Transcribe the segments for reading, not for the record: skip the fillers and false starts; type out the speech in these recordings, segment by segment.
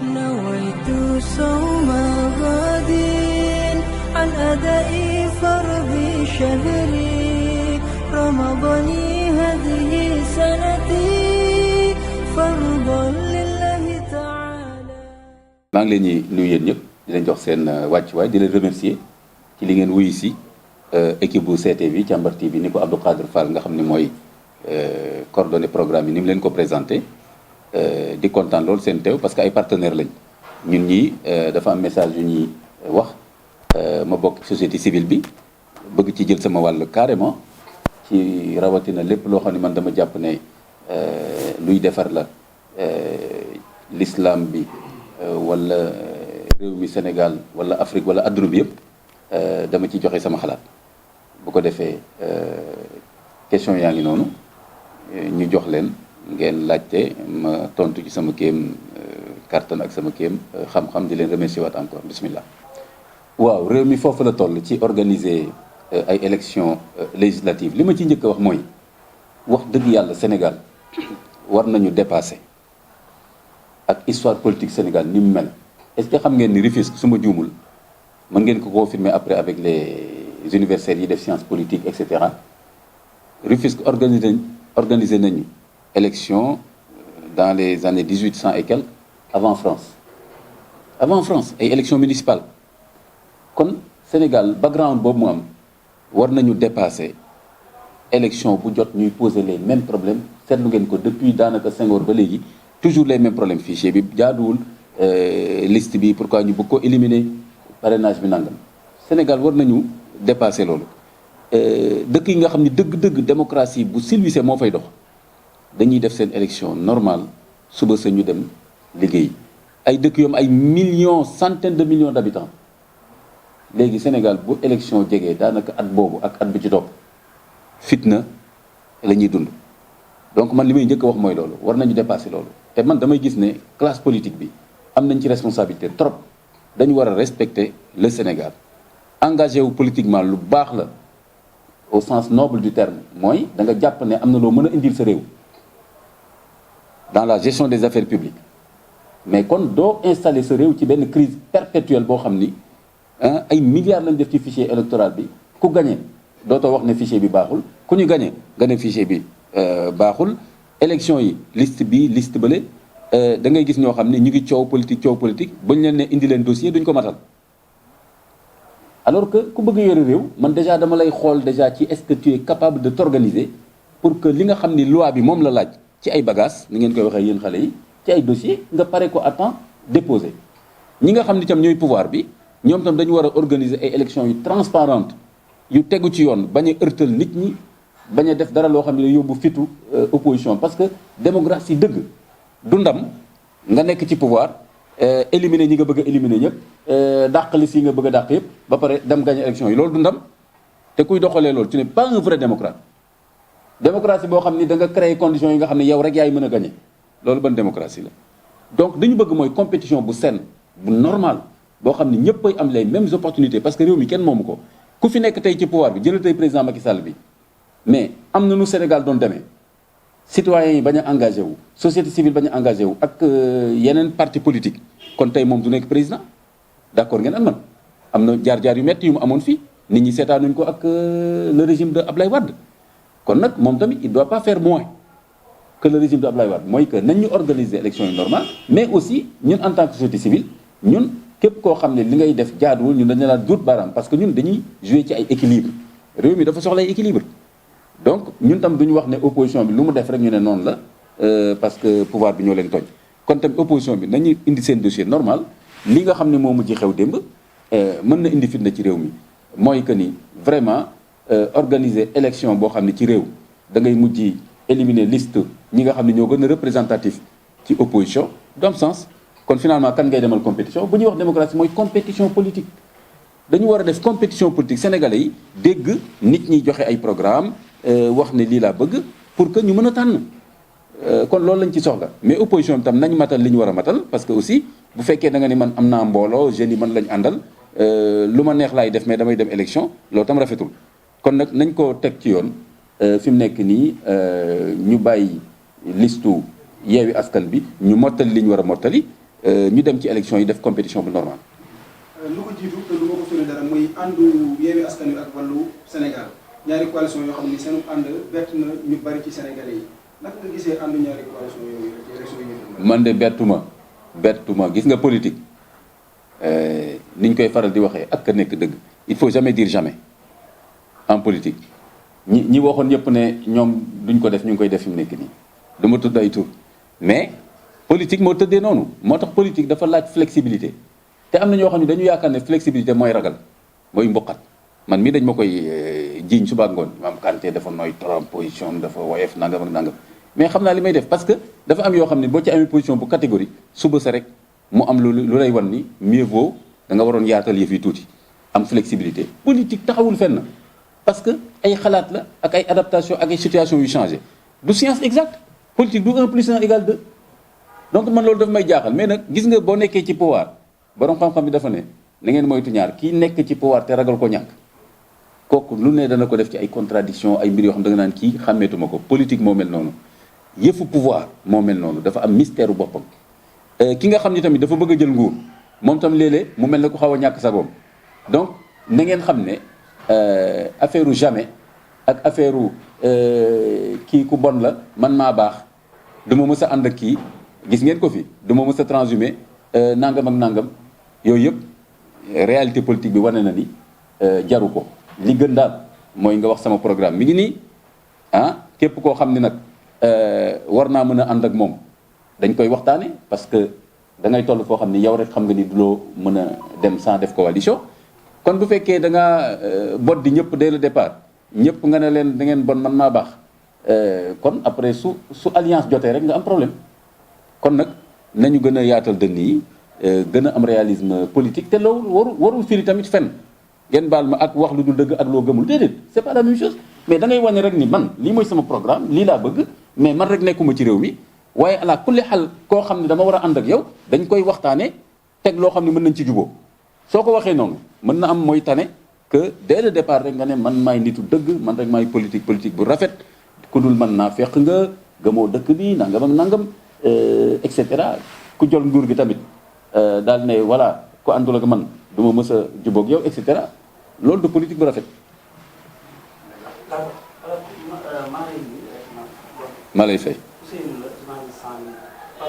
نويت صوم غد عن أداء فرض شهري رمضان هذه سنتي فرضا لله تعالى. maa ngi leen di nuyu yéen ñëpp di leen jox seen wàccuwaay di leen remercier ci li ngeen wuyu si équipe bu CTV Càmbar TV ni ko Abdou Khadre Fall nga xam ne mooy coordonné programme yi ni mu leen ko présenté di kontaan loolu seen teew parce que ay partenaires lañ ñun ñii dafa am message yu ñuy wax ma bokk société civile bi bëgg ci jël sama wàll carrément ci rawatina lépp loo xam ne man dama jàpp ne luy defar la l'islam bi wala réew mi Sénégal wala Afrique wala adduna bi yëpp dama ci joxe sama xalaat bu ko defee question yaa ngi noonu ñu jox leen ngeen laajte ma tontu ci sama kéem kàttan ak sama kéem xam-xam di leen remercier waat encore bismillah. waaw réew mi foofu la toll ci organiser ay élections législatives li ma ci njëkk a wax mooy wax dëgg yàlla Sénégal war nañu dépasser ak histoire politique Sénégal ni mu mel. est-ce que xam ngeen ni Rufisque su ma juumul mën ngeen ko confirmer après avec les universitaires yi def sciences politiques et cetera Rufisque organisé nañu élection dans les années 1800 et quelques avant France ay élections municipales kon Sénégal background boobu mu am war nañu dépasser élection bu jot ñuy poser les mêmes problèmes seetlu ngeen ko depuis daanaka Senghor ba léegi toujours les mêmes problèmes fichier bi jaaduwul liste bi pourquoi ñu bëgg ko éliminer parrainage bi nangam Sénégal war nañu dépasser loolu dëkk yi nga xam ni dëgg-dëgg démocratie bu civilisée moo fay dox dañuy def seen élection normale suba sa ñu dem liggéey ay dëkk yoom ay millions centaines de millions d'habitants léegi Sénégal bu élection jegee daanaka at boobu ak at bi ci topp fitna la ñuy dund donc man li may njëkk a wax mooy loolu war nañu dépasser loolu te man damay gis ne classe politique bi am nañ ci responsabilité trop dañu war a respecter le Sénégal engagé wu politiquement lu baax la au sens noble du terme mooy da nga jàpp ne am na loo mën a indil sa réew dans la gestion des affaires publiques mais kon doo installer sa réew ci benn crise perpétuelle boo xam ni ay milliards lañ def ci fichier électoral bi ku gagné dootoo wax ne fichier bi baaxul ku ñu gagné nga ne fichier bi baaxul élection yi liste bi liste bële da ngay gis ñoo xam ne ñu ngi coow politique ba ñu leen ne indi leen dossier duñ ko matal alors que ku bëgg yore réew man déjà dama lay xool déjà ci est-ce que tu es capable de t'organiser pour que li nga xam ni loi bi moom la laaj ci ay bagages ni ngeen koy waxee yéen xale yi ci ay dossiers nga pare ko à temps déposé ñi nga xam ni tam ñooy pouvoir bi ñoom tam dañu war a organiser ay élections yu transparentes yu tegu ci yoon bañ a ërtal nit ñi bañ a def dara loo xam ne yóbbu fitu opposition parce que démocratie dëgg du ndam nga nekk ci pouvoir éliminer ñi nga bëgg a éliminer ñëpp dàq liste yi nga bëgg a dàq yëpp ba pare dem gagner élection yi loolu du ndam te kuy doxalee loolu tu n'es pas un vrai démocrate démocratie boo xam ni da nga créer conditions yi nga xam ne yow rek yaay mën a gagner loolu ban démocratie la donc dañu bëgg mooy compétition bu saine bu normal boo xam ne ñëpp ay am les mêmes opportunités parce que réew mi kenn moomu ko ku fi nekk tey ci pouvoir bi jëlal tey président Macky Sall bi mais am na nu Sénégal doon demee citoyens yi bañ a engagé wu société civile bañ a engagé wu ak yeneen parti politique kon tey moom du nekk président d'accord ngeen ak man am na jaar-jaar yu metti yu mu amoon fii nit ñi seetaanuñ ko ak le régime de Ablaye Wade kon nag moom tamit il doit pas faire moins que le régime de Ablaye Wade mooy que nañ ñu organiser élection yi normale mais aussi ñun en tant que société civile ñun képp koo xam ne li ngay def jaaduwul ñun dañu la duut baaraam parce que ñun dañuy jouer ci ay équilibre réew mi dafa soxla ay équilibre donc ñun tam duñu wax ne opposition bi lu mu def rek ñu ne noonu la parce que pouvoir bi ñoo leen tooñ kon tam opposition bi nañu indi seen dossier normal li nga xam ne moo mujj xew démb mën na indi fitna ci réew mi mooy que ni vraiment organiser élection boo xam ne ci réew da ngay mujj éliminer liste ñi nga xam ne ñoo gën a représentatif ci opposition du am sens kon finalement kan ngay demal compétition bu ñuy wax démocratie mooy compétition politique dañu war a def compétition politique sénégalais yi dégg nit ñi joxe ay programme wax ne lii laa bëgg pour que ñu mën a tànn kon loolu lañ ci soxla mais opposition bi tam nañ matal li ñu war a matal parce que aussi bu fekkee da nga ni man am naa mbooloo jeunes yi man lañ àndal lu ma neex laay def mais damay dem élection loolu tam rafetul kon nag nañ ko teg ci yoon fi mu nekk nii ñu bàyyi listu yeewi askan bi ñu mottali li ñu war a mottali ñu dem ci élection yi def compétition bu normal. lu ko jiitu te lu ma ko sori dara muy àndu Yewwi Askan Wi ak Wallu Sénégal ñaari coalition yoo xam ni seen ànd bett na ñu bari ci Sénégalais yi naka nga gisee àndu ñaari coalition yooyu ci élection yi. man de bettuma gis nga politique niñ koy faral di waxee ak ka nekk dëgg il faut jamais dire jamais en politique ñi waxoon ñëpp ne ñoom duñ ko def ñu ngi koy def fi mu nekk nii du ma tudd ay tur mais politique moo tëddee noonu moo tax politique dafa laaj flexibilité te am na ñoo xam ne dañu yaakaar ne flexibilité mooy ragal mooy mboqat man mii dañ ma koy jiiñ suba ak ngoon maam Kanté dafa nooy trop position dafa woyof nangam ak nangam mais xam naa li may def parce que dafa am yoo xam ne boo ci amee position bu catégorie suba sa rek mu am lu lay wan ni mieux vaut da nga waroon yaatal yëf yi tuuti am flexibilité politique taxawul fenn parce que ay xalaat la ak ay adaptation ak ay situation yu changé du science exacte politique du 1 plus 1 égale 2 donc man loolu daf may jaaxal mais nag gis nga boo nekkee ci pouvoir borom xam-xam bi dafa ne na ngeen moytu ñaar kii nekk ci pouvoir te ragal ko ñàkk kooku lu ne dana ko def ci ay contradiction ay mbir yoo xam da nga naan kii xàmmeetuma ko politique moo mel noonu yëfu pouvoir moo mel noonu dafa am mystère boppam ki nga xam ni tamit dafa bëgg a jël nguur moom tam léeg-léeg mu mel ne ku xaw a ñàkk sagoom donc na ngeen xam ne affaire u jamais ak affaire u kii ku bon la man maa baax du ma mës a ànd ak kii gis ngeen ko fi du ma mës a transhumé nangam ak nangam yooyu yëpp réalité politique bi wane na ni jaru ko li gën daal mooy nga wax sama programme mi ngi nii képp koo xam ne nag war naa mën a ànd ak moom dañ koy waxtaane parce que da ngay toll foo xam ni yow rek xam nga ni du loo mën a dem sans def coalition kon bu fekkee da ngaa bot di ñëpp dès le départ ñëpp nga ne leen da ngeen bon man maa baax kon après su alliance jotee rek nga am problème kon nag nañu gën a yaatal dënn yi gën a am réalisme politique te loolu warul firi tamit fen ngeen baal ma ak wax lu dul dëgg ak loo gëmul déedéet c'est pas la même chose mais da ngay wane rek ni man lii mooy sama programme lii laa bëgg mais man rek nekkuma ci réew mi waaye ala kulli xal koo xam ne dama war a ànd ak yow dañ koy waxtaanee teg loo xam ne mën nañ ci juboo soo ko waxee noonu mën na am mooy tane que dès le départ rek nga ne man maay nitu dëgg man rek maay politique bu rafet ku dul man naa fekk nga gëmoo dëkk bi nangam ak nangam et cetera ku jël nguur gi tamit daal ne voilà ku àndul ak man du ma mës a jubóog yow et cetera loolu du politique bu rafet. maa lay fay.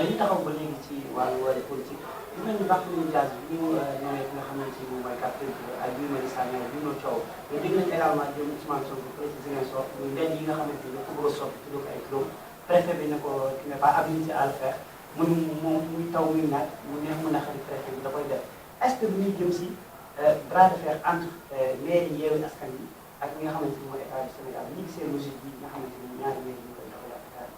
li ñu taxaw ba léegi ci wàllu wàllu politique bu mel ni Barthélémy Dias bi ñu ñëwee ki nga xamante ni mooy carte ak yu mel ni Sagna bi ñu coow mais dégg nañ également jëm Ousmane Sonko président Ziguinchor muy mbedd yi nga xamante ni dafa bëgg a soppi tudd ko ay turam préfet bi ne ko tu n'es pas habilité à le faire muy taw muy naaj mu neex mën a xarit préfet bi da koy def est-ce que bu ñuy jëm si bras de fer entre maire yi Yewwi Askan Wi ak ñi nga xamante ni mooy état du Sénégal ñi gisee logique bi nga xamante ni ñaari maire yi koy doxal.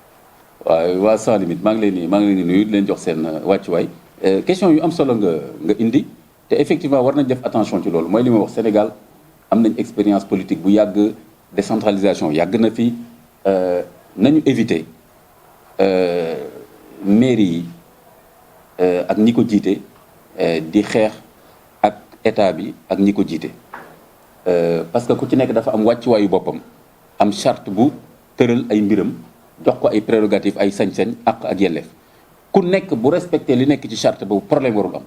waaw waa sans limite maa ngi leen di nuyu di leen jox seen wàccuwaay question yu am solo nga indi te effectivement war nañ def attention ci loolu mooy li ma wax Sénégal am nañ expérience politique bu yàgg décentralisation yàgg na fi nañu éviter mairie yi ak ñi ko jiite di xeex ak état bi ak ñi ko jiite parce que ku ci nekk dafa am wàccuwaayu boppam am charte bu tëral ay mbiram jox ko ay prérogatives ay sañ-sañ ak yelleef ku nekk bu respecté li nekk ci charte boobu problème warul am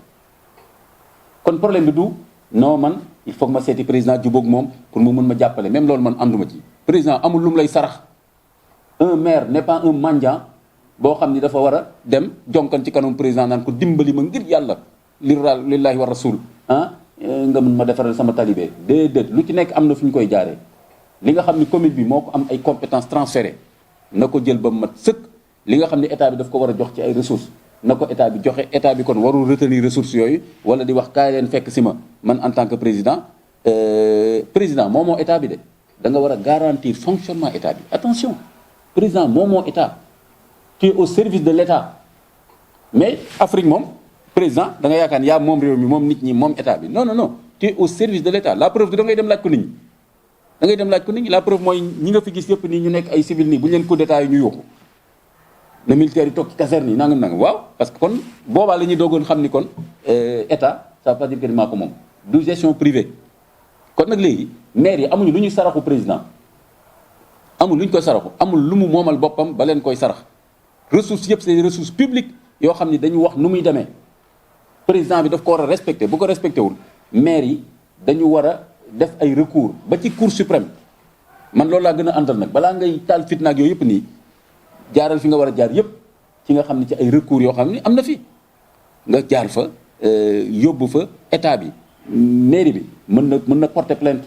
kon problème bi du non man il faut que ma seeti président jubóog moom pour mu mën ma jàppale même loolu man ànduma ci président amul lu mu lay sarax un maire n'est pas un mendiant boo xam ni dafa war a dem jonkan ci kanam président naan ko dimbali ma ngir yàlla lillahi wa rasul nga mën ma defaral sama talibé déedéet lu ci nekk am na fu ñu koy jaaree li nga xam ni commune bi moo ko am ay compétences transférées na ko jël ba mat sëkk li nga xam ne état bi daf ko war a jox ci ay ressources na ko état bi joxe état bi kon warul retenir ressources yooyu wala di wax kaay leen fekk si ma man en tant que président moo état bi de da nga war a garantir fonctionnement état bi attention président moo état tu es au service de l'état mais Afrique moom président da nga yaakaar yaa moom réew mi moom nit ñi moom état bi non tu es au service de l'état la preuve da ngay dem laaj ko nit ñi da ngay dem laaj ko nit ñi la preuve mooy ñi nga fi gis yëpp nii ñu nekk ay civil nii bu ñu leen coup d'état yi ñu yóbbu le militaire yi toog ci caserne yi nangam waaw parce que kon boobaa la ñuy doogoon xam ni kon état ça veut pas dire que maa ko moom du gestion privée kon nag léegi maire yi amuñu lu ñuy saraxu président amul lu ñu koy saraxu amul lu mu moomal boppam ba leen koy sarax ressources yëpp c'est des ressources publiques yoo xam ni dañu wax nu muy demee président bi daf ko war a respecté bu ko respecté wul maire yi dañu war a def ay recours ba ci cour suprême man loolu laa gën a àndal nag balaa ngay taal fitna ak yooyu yëpp nii jaaral fi nga war a jaar yëpp ci nga xam ne ci ay recours yoo xam ne am na fi nga jaar fa yóbbu fa état bi mairie bi mën na porter plainte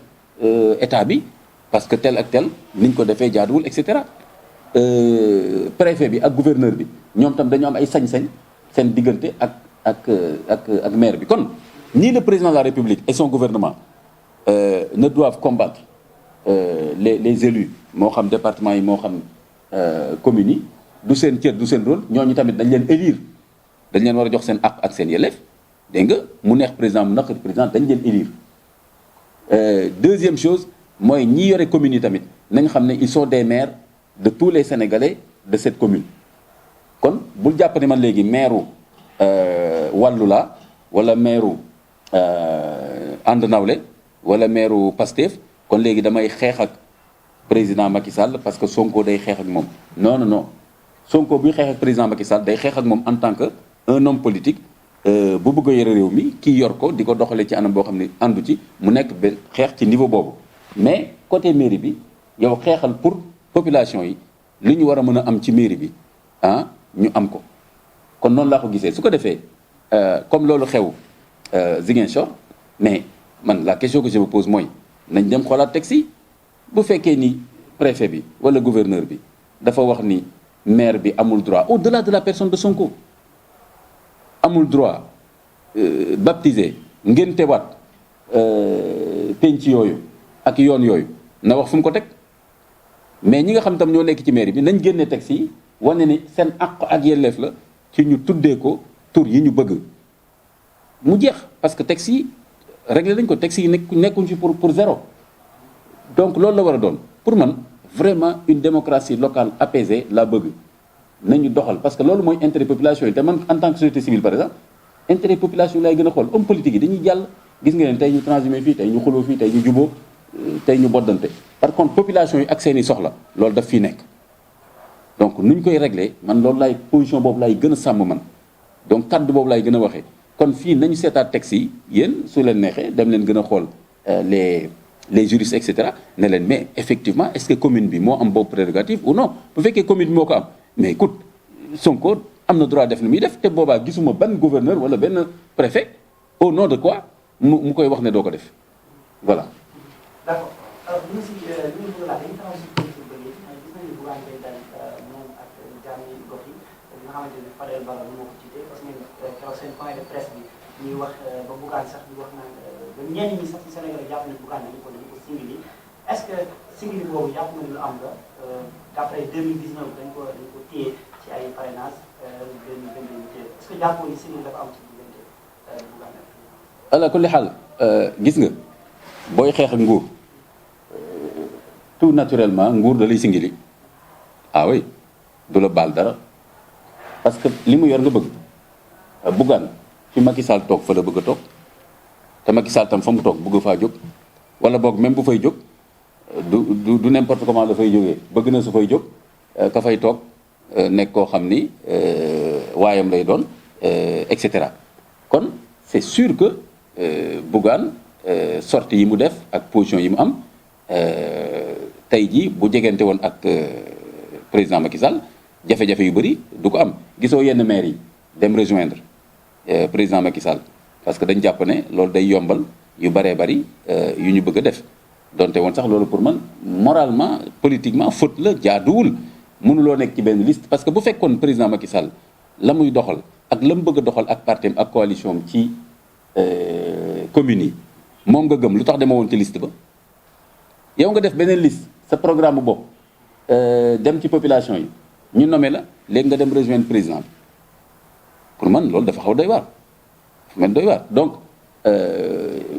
état bi parce que tel ak tel niñ ko defee jaaduwul et cetera préfet bi ak gouverneur bi ñoom tam dañu am ay sañ-sañ seen diggante ak maire bi kon ni le président de la République et son gouvernement ne doivent combattre les élus moo xam département yi moo xam communes yi du seen cër du seen rôle ñooñu tamit dañ leen élire dañ leen war a jox seen àq ak seen yelleef dégg nga mu neex président mu naqari président dañ leen élire deuxième chose mooy ñi yore communes yi tamit nañ xam ne ils sont des maires de tous les Sénégalais de cette commune kon bul jàpp ne man léegi maire wàllu la wala maire ànd nawle wala maire Pastef kon léegi damay xeex ak président Macky Sall parce que Sonko day xeex ak moom non non non Sonko buy xeex ak président Macky Sall day xeex ak moom en tant que un homme politique bu bëgg a yore réew mi kii yor ko di ko doxalee ci anam boo xam ne àndu ci mu nekk benn xeex ci niveau boobu mais côté mairie bi yow xeexal pour population yi li ñu war a mën a am ci mairie bi ñu am ko kon noonu laa ko gisee su ko defee comme loolu xew Ziguinchor mais man la question que je me pose mooy nañ dem xoolaat texte yi bu fekkee ni préfet bi wala gouverneur bi dafa wax ni maire bi amul droit au-delà de la personne de Sonko amul droit baptiser ngéntewaat penc yooyu ak yoon yooyu na wax fu mu ko teg mais ñi nga xam tam ñoo nekk ci mairie bi nañ génne texte yi wane ni seen àq ak yelleef la ci ñu tuddee ko tur yi ñu bëgg mu jeex parce que texte yi réglé nañ ko texte yi nekkuñ fi pour zéro donc loolu la war a doon pour man vraiment une démocratie locale apaisée laa bëgg nañu doxal parce que loolu mooy intérêt population yi te man en tant que société civile par exemple intérêt population yi laay gën a xool homme politique yi dañuy jàll gis nga leen tey ñu transhumé fii tey ñu xuloo fii tey ñu juboo tey ñu boddante par contre population yi ak seeni soxla loolu daf fii nekk donc nuñ koy réglé man loolu laay position boobu laay gën a sàmm man donc kaddu boobu laay gën a waxee kon fii nañu seetaat texte yi yéen su leen neexee dem leen gën a xool les juristes et cetera ne leen mais effectivement est-ce que commune bi moo am boobu prérogative ou non bu fekkee commune bi moo ko am mais écoute Sonko am na droit def li muy def te boobaa gisuma ban gouverneur wala benn préfet au nom de quoi mu koy wax ne doo ko def voilà. d'accord alors ñu si li ñu bëgg laa dañuy taxaw si politique ba léegi gis nañu Bougane Gueye Dany moom ak jaami gox yi nga xamante ne Fadel Barro moo ko jiite parce que keroog seen point de presse bi ñuy wax ba Bougane sax di wax naan ba ñenn ñi sax ci Sénégal jàpp nañu Bougane dañu ko singili est-ce que singili boobu jàpp nañu lu am la d'après 2019 dañ ko téye ci ay parrainage 2022 est-ce que jàppoo ni singili dafa am ci diggante Bougane ala kulli xaal gis nga booy xeex ak nguur tout naturellement nguur da lay singili ah oui du la baal dara parce que li mu yor nga bëgg Bougane fi Macky Sall toog fa la bëgg a toog te Macky Sall tam fa mu toog bëgg faa jóg wala boog même bu fay jóg du n'importe comment la fay jógee bëgg na su fay jóg ka fay toog nekk koo xam ni waayam lay doon et cetera kon c'est sûr que Bougane sortie yi mu def ak position yi mu am tey jii bu jegante woon ak président Macky Sall jafe-jafe yu bëri du ko am gisoo yenn maire yi dem rejoindre président Macky Sall parce que dañ jàpp ne loolu day yombal yu bëree bëri yu ñu bëgg a def donte woon sax loolu pour man moralement politiquement faute la jaaduwul mënuloo nekk ci benn liste parce que bu fekkoon président Macky Sall la muy doxal ak la mu bëgg a doxal ak parti ak coalition am ci communes yi moom nga gëm lu tax dema woon ci liste ba yow nga def beneen liste sa programme bopp dem ci population yi ñu nommé la léegi nga dem rejoindre président bi pour man loolu dafa xaw doy waar dafa mel doy waar donc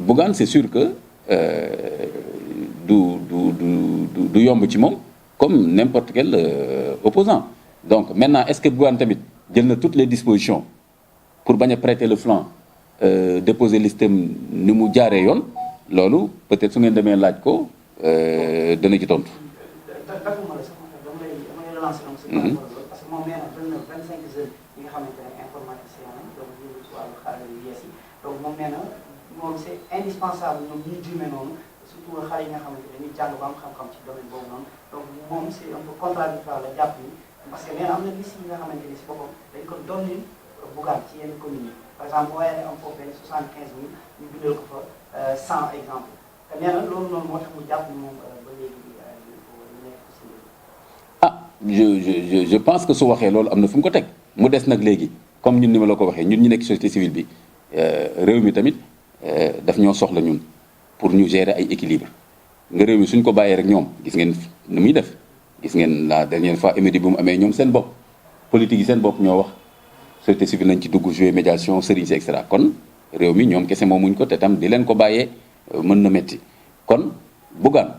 Bougane c'est sûr que du yomb ci moom comme n'importe quel opposant donc maintenant est-ce que Bougane tamit jël na toutes les dispositions pour bañ a prêter le flanc déposer listam ni mu jaaree yoon loolu peut-être su ngeen demee laaj ko dana ci tontu. parce que moom nee na 25 jeunes yi nga xamante ne informaticien lañ donc ñu ngi ci wàllu xarala yi yu bees yi donc moom nee na moom c'est indispensable ñoom ñuy juumee noonu surtout xale yi nga xamante ne dañuy jàng ba am xam-xam ci domaine boobu noonu donc moom c'est un peu contradictoire la jàpp ni parce que nee na am na liste yi nga xamante ni si boppam dañ ko doon ni Bougane ci yenn communes yi par exemple boo yoree am foofu benn 75 000 ñu bindal ko fa 100 exemple te nee na loolu noonu moo tax mu jàpp ni moom ba léegi nekk si je pense que su waxee loolu am na fu mu ko teg mu des nag léegi comme ñun ni ma la ko waxee ñun ñu nekk société civile bi réew mi tamit daf ñoo soxla ñun pour ñu gérer ay équilibre nga réew mi suñ ko bàyyee rek ñoom gis ngeen nu muy def gis ngeen la dernière fois émédi bu mu amee ñoom seen bopp politique yi seen bopp ñoo wax société civile nañ ci dugg jouer médiation sëriñ si et cetera kon réew mi ñoom kese moomuñ ko te tam di leen ko bàyyee mën na métti kon Bougane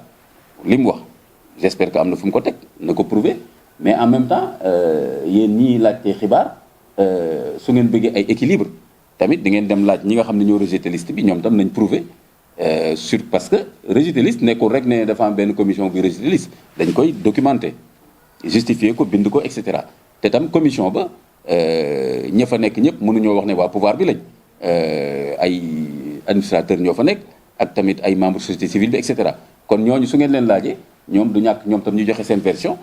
li mu wax j'espère que am na fu mu ko teg na ko prouver mais en même temps yéen ñii laajte xibaar su ngeen bëggee ay équilibre tamit di ngeen dem laaj ñi nga xam ne ñoo rejeté liste bi ñoom tam nañ prouver sur parce que rejeté liste nekkul rek ne dafa am benn commission bi rejeté liste dañ koy documenter justifier ko bind ko et cetera te tam commission ba ña fa nekk ñëpp mënuñoo wax ne waa pouvoir bi lañ ay administrateur ñoo fa nekk ak tamit ay membres société civile bi et cetera kon ñooñu su ngeen leen laajee ñoom du ñàkk ñoom tam ñu joxe seen version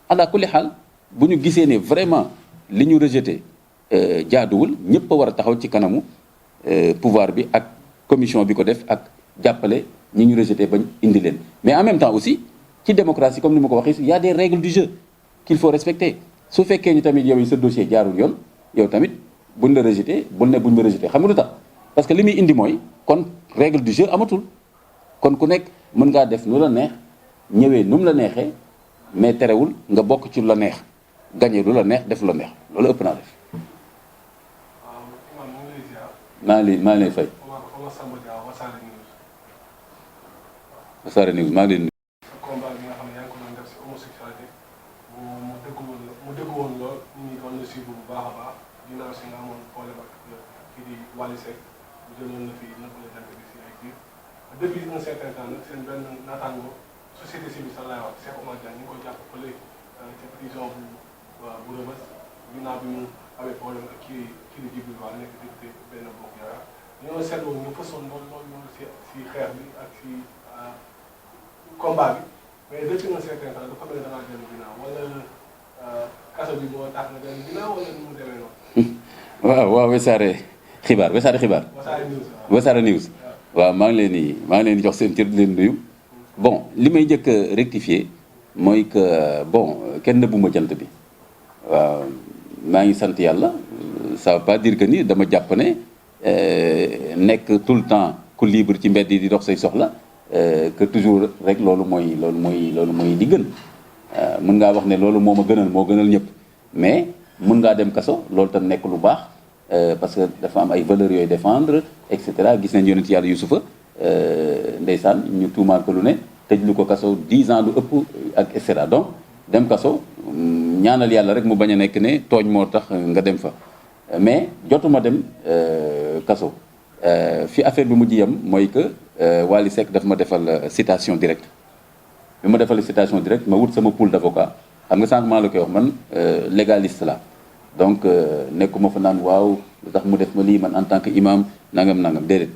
ala kulli xaal bu ñu gisee ne vraiment li ñu rejeté jaaduwul ñëpp a war a taxaw ci kanamu pouvoir bi ak commission bi ko def ak jàppale ñi ñu rejeté bañ indi leen mais en même temps aussi ci démocratie comme ni ma ko waxee y a des règles du jeu qu'il faut respecter su fekkee ñu tamit yow yi sa dossier jaarul yoon yow tamit buñ la rejeté bul ne buñ ma rejeté xam nga lu tax parce que li muy indi mooy kon règle du jeu amatul kon ku nekk mën ngaa def nu la neex ñëwee nu mu la neexee mais terewul nga bokk ci lu la neex gagné lu la neex def lu la neex loolu ëpp naa def. maa ngi lay fay. Wassare News maa ngi leen combat bi nga xam ne yaa ngi ko doon def si homosexualité mu dëgg woon lool nit ñi doon la suivre bu baax a baax ginnaaw si nga amoon problème ak kii di Wally Seck bu jëloon na fi nëpp la jant bi si ay biir depuis un certain temps nag seen benn naataango société civile sax laay wax Cheikh Oumar Diagne ñu ngi koy jàpp fële ca prison bu Rebeuss ginnaaw bi mu amee problème ak kii di Djibril War nekk député benn bokk yaakaar ñoo seetlu ñu fësoon lool si xeex bi ak si combat bi mais depuis un certain temps dafa mel ne da ngaa dellu ginnaaw wala kaso bi moo tax nga dellu ginnaaw wala nu mu demee noonu. waaw Wassare xibaar Wassare News waaw maa ngi leen di jox seen cër di leen nuyu bon li may njëkk a rectifier mooy que bon kenn nëbbu ma jant bi waaw maa ngi sant yàlla ça veut pas dire que ni dama jàpp ne nekk tout le temps ku libre ci mbedd yi di dox say soxla que toujours rek loolu mooy li gën mën ngaa wax ne loolu moo gënal ñëpp mais mën ngaa dem kaso loolu tam nekk lu baax parce que dafa am ay valeurs yooyu défendre et cetera gis nañ yonent yàlla Yusufa ndeysaan ñu tuumaal ko lu ne tëj lu ko kaso 10 ans lu ëpp ak et cetera donc dem kaso ñaanal yàlla rek mu bañ a nekk ne tooñ moo tax nga dem fa mais jotuma dem kaso fi affaire bi mujj yam mooy que Wally Seck daf ma defal citation directe bi ma defal citation directe ma wut sama pool d'avocat xam nga sànq maa la koy wax man légaliste la donc nekkuma fa naan waaw lu tax mu def ma lii man en tant que imam nangam déedéet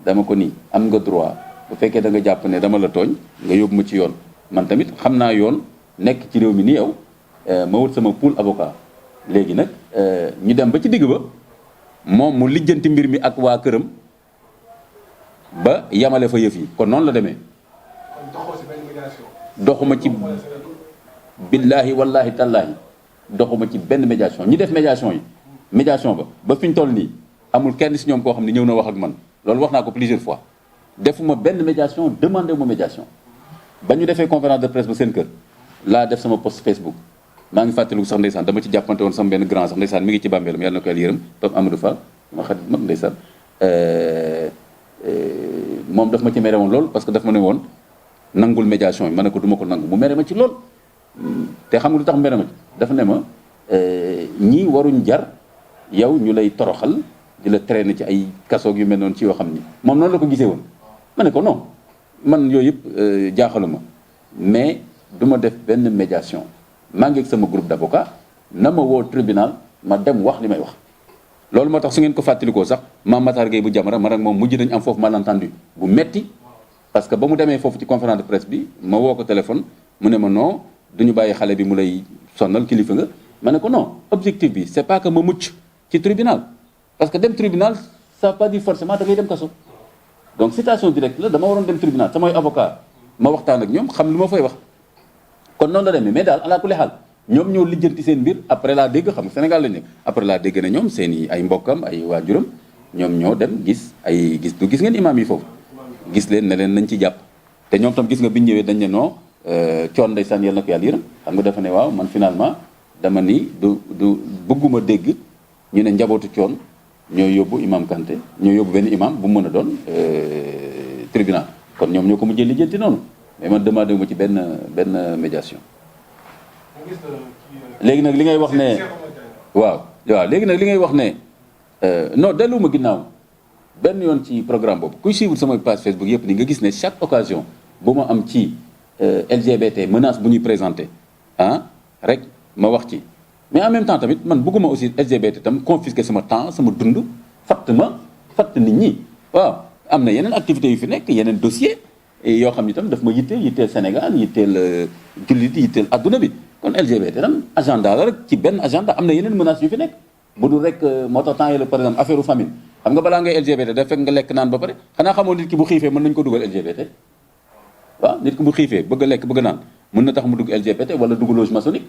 dama ko nii am nga droit bu fekkee da nga jàpp ne dama la tooñ nga yóbbu ma ci yoon man tamit xam naa yoon nekk ci réew mi ni yow ma wut sama pool avocat léegi nag ñu dem ba ci digg ba moom mu lijjanti mbir mi ak waa këram ba yamale fa yëf yi kon noonu la demee doxuma ci billaahi wallaahi tallaahi doxuma ci benn médiation ñi def médiation ba fi ñu toll nii amul kenn si ñoom koo xam ne ñëw na wax ak man loolu wax naa ko plusieurs fois defuma benn médiation demandé wu ma médiation ba ñu defee conférence de presse ba seen kër laa def sama post Facebook maa ngi fàttaliku sax ndeysaan dama ci jàppante woon sama benn grand sax ndeysaan mi ngi ci bàmbeelam yàlla na ko yàlla yërëm Pape Amadou Fall ma xarit mag ndeysaan moom daf ma ci mere woon lool parce que daf ma ne woon nangul médiation yi ma ne ko du ma ko nangu mu mere ma ci lool te xam nga lu tax mu mere ma ci dafa ne ma ñii waruñ jar yow ñu lay toroxal di la traîner ci ay kasoog yu mel noonu ci yoo xam ni moom noonu la ko gisee woon ma ne ko non man yooyu yëpp jaaxaluma mais du ma def benn médiation maa ngi ak sama groupe d'avocat na ma woo tribunal ma dem wax li may wax loolu moo tax su ngeen ko fàttalikoo sax Mame Matar Gueye bu Jamra man ak moom mujj nañu am foofu malentendu bu metti parce que ba mu demee foofu ci conférence de presse bi ma woo ko téléphone mu ne ma non duñu bàyyi xale bi mu lay sonnal kilifa nga ma ne ko non objectif bi c'est pas que ma mucc ci tribunal parce que dem tribunal ça veut pas dire forcément da ngay dem kaso donc citation directe la dama waroon dem tribunal samay avocat ma waxtaan ak ñoom xam lu ma fay wax kon noonu la demee mais daal ala kulli xaal ñoom ñoo lijjanti seen mbir après laa dégg xam nga Sénégal lañ nekk après laa dégg ne ñoom seen i ay mbokkam ay waajuram ñoom ñoo dem gis ngeen imaam yi foofu gis leen ne leen nañ ci jàpp te ñoom tam gis nga bi ñu ñëwee dañ ne non coon ndeysaan yal na ko yàlla yërëm xam nga dafa ne waaw man finalement dama ni du bëgguma dégg ñu ne njabootu coon ñoo yóbbu imam Kanté ñoo yóbbu benn imam bu mu mën a doon tribunal kon ñoom ñoo ko mujjee lijjanti noonu mais man demandé wu ma ci benn médiation. léegi nag li ngay wax ne waaw léegi nag li ngay wax ne non delluwuma ginnaaw benn yoon ci programme boobu kuy suivre sama page Facebook yëpp ni nga gis ne chaque occasion bu ma am ci LGBT menace bu ñuy présenté rek ma wax ci mais en même temps tamit man bëgguma aussi LGBT tam confisquer sama temps sama dund fatt nit ñi waaw am na yeneen activités yu fi nekk yeneen dossier yoo xam ni tam daf ma yitteel Sénégal yitteel jullit yitteel adduna bi kon LGBT tam agenda la rek ci benn agenda am na yeneen menaces yu fi nekk bu dul rek moo tax temps yële par exemple affaire famine xam nga balaa ngay LGBT da fekk nga lekk naan ba pare xanaa xamoo nit ki bu xiifee mën nañu ko dugal LGBT waaw nit ki bu xiifee bëgg a lekk bëgg a naan mën na tax mu dugg LGBT wala dugg loge maçonnique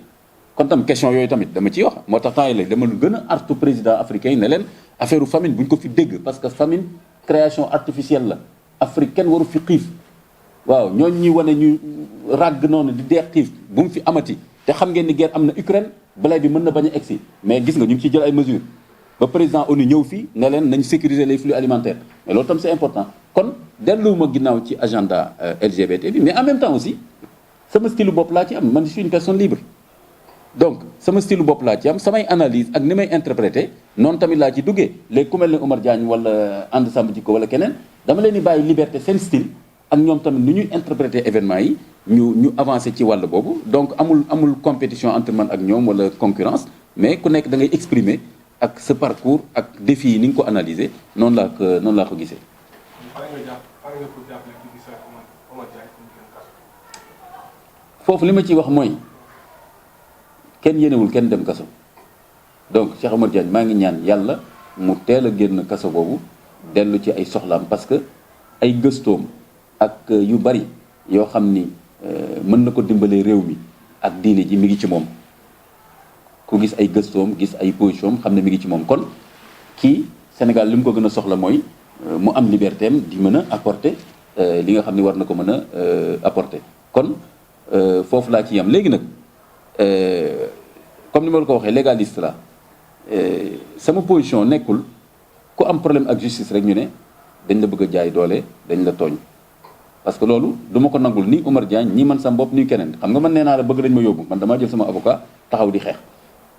kon tam question yooyu tamit dama ciy wax moo tax temps yële dama gën a artu président africain yi ne leen affaire famine bu ñu ko fi dégg parce que famine création artificielle la Afrique kenn waru fi xiif waaw ñooñu ñuy wane ñu ràgg noonu di dee xiif bu mu fi amati te xam ngeen ni guerre am na Ukraine blé bi mën na bañ a egsi mais gis nga ñu ngi ciy jël ay mesures ba président ONU ñëw fii ne leen nañ sécuriser les flux alimentaires mais loolu tam c'est important kon delluwuma ginnaaw ci agenda LGBT bi mais en même temps aussi sama style bopp laa ci am man je suis une personne libre donc sama style bopp laa ci am samay analyse ak ni may interpréter noonu tamit laa ci duggee léegi ku mel ne Oumar Diagne wala And Samb Jikko wala keneen dama leen di bàyyi liberté seen style ak ñoom tamit nu ñuy interpréter événement yi ñu avancer ci wàll boobu donc amul compétition entre man ak ñoom wala concurrence mais ku nekk da ngay exprimer ak sa parcours ak défi yi ni nga ko analyser noonu laa ko gisee. foofu li ma ciy wax mooy kenn yéenewul kenn dem kaso donc Cheikh Oumar Diagne maa ngi ñaan yàlla mu teel a génn kaso boobu dellu ci ay soxlaam parce que ay gëstoom ak yu bari yoo xam ni mën na ko dimbalee réew mi ak diine ji mi ngi ci moom ku gis ay gëstoom gis ay position xam ne mi ngi ci moom kon kii Sénégal li mu ko gën a soxla mooy mu am liberté am di mën a apporter li nga xam ni war na ko mën a apporter kon foofu laa ci yam léegi nag comme ni ma la ko waxee légaliste la sama position nekkul ku am problème ak justice rek ñu ne dañ la bëgg a jaay doole dañ la tooñ parce que loolu du ma ko nangul ni Oumar Diagne ñi man sama bopp ni keneen xam nga man nee naa la bëgg dañ ma yóbbu man damaa jël sama avocat taxaw di xeex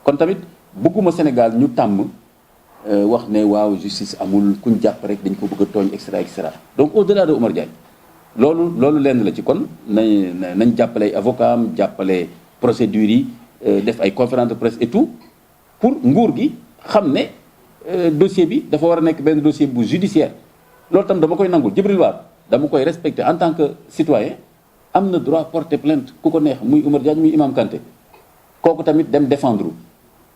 kon tamit bëgguma Sénégal ñu tàmm wax ne waaw justice amul kuñ jàpp rek dañ ko bëgg a tooñ et cetera donc au delà de Oumar Diagne loolu lenn la ci kon nañ jàppale ay avocat am jàppale procédures yi def ay conférence de presse et tout pour nguur gi xam ne dossier bi dafa war a nekk benn dossier bu judiciaire loolu tam dama koy nangul Djibril War dama koy respecter en tant que citoyen am na droit porter plainte ku ko neex muy Oumar Diagne muy Imam Kanté kooku tamit dem défendre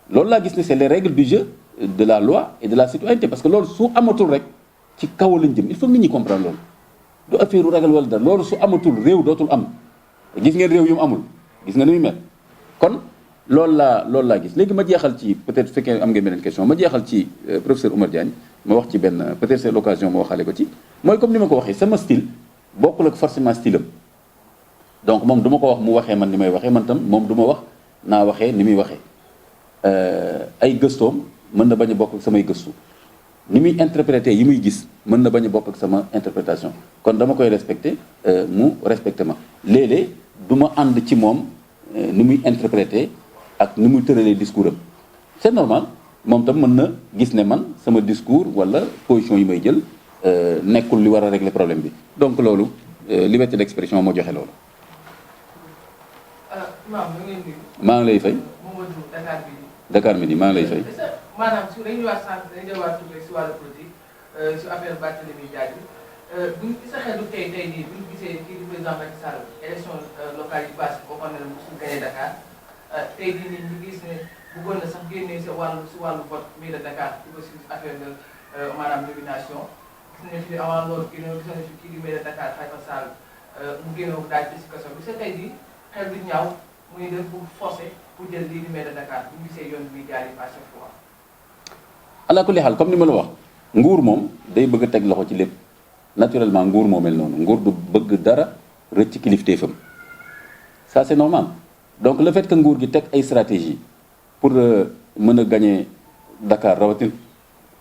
loolu laa gis ne c'est les règles du jeu de la loi et de la citoyenneté parce que loolu su amatul rek ci kaw lañ jëm il faut nit ñi comprendre loolu du affaire ragal wala dara loolu su amatul réew dootul am gis ngeen réew yu mu amul gis nga ni muy mel kon loolu laa gis léegi ma jeexal ci peut-être fekkee am ngeen beneen question ma jeexal ci professeur Oumar Diagne ma wax ci benn peut-être c'est l'occasion ma waxaale ko ci mooy comme ni ma ko waxee sama style bokkul ak forcément style am donc moom du ma ko wax mu waxee man ni may waxee man tam moom du ma wax naa waxee ni muy waxee ay gëstoom mën na bañ a bokk ak samay gëstu ni muy interpréter yi muy gis mën na bañ a bokk ak sama interprétation kon dama koy respecter mu respecter ma léeg-léeg du ma ànd ci moom ni muy interpréter ak ni muy tëralee discours am c'est normal moom tam mën na gis ne man sama discours wala position yi may jël nekkul li war a régler problème bi donc loolu liberté d'expression moo joxe loolu. maa ngi lay fay. Dakar Midi maa ngi lay fay. maanaam su dañuy wax sànq dañuy ñëwaat tuuti si wàllu politique su affaire Barthélémy Dias bi buñ sa xel du tey nii buñ gisee kii di président Macky Sall élection locale yi passé boo xam ne mosul gagné Dakar tey jii nii ñu gis ne bëggoon na sax génnee si wàllu vote mairie de Dakar di ko si affaire de maanaam nomination gis nañu fi avant loolu gis nañu fi kii di mairie de Dakar Khalifa Sall mu génnewu daaj bi si kaso bi sa tey jii xel du ñaaw muy def pour forcer pour jël lii di mairie de Dakar bu ñu gisee yoon bi jaar yi à chaque fois. ala kulli xaal comme ni ma la wax nguur moom day bëgg a teg loxo ci lépp naturellement nguur moo mel noonu nguur du bëgg dara rëcc kilifteefam ça c'est normal donc le fait que nguur gi teg ay stratégie pour mën a gagner Dakar rawatina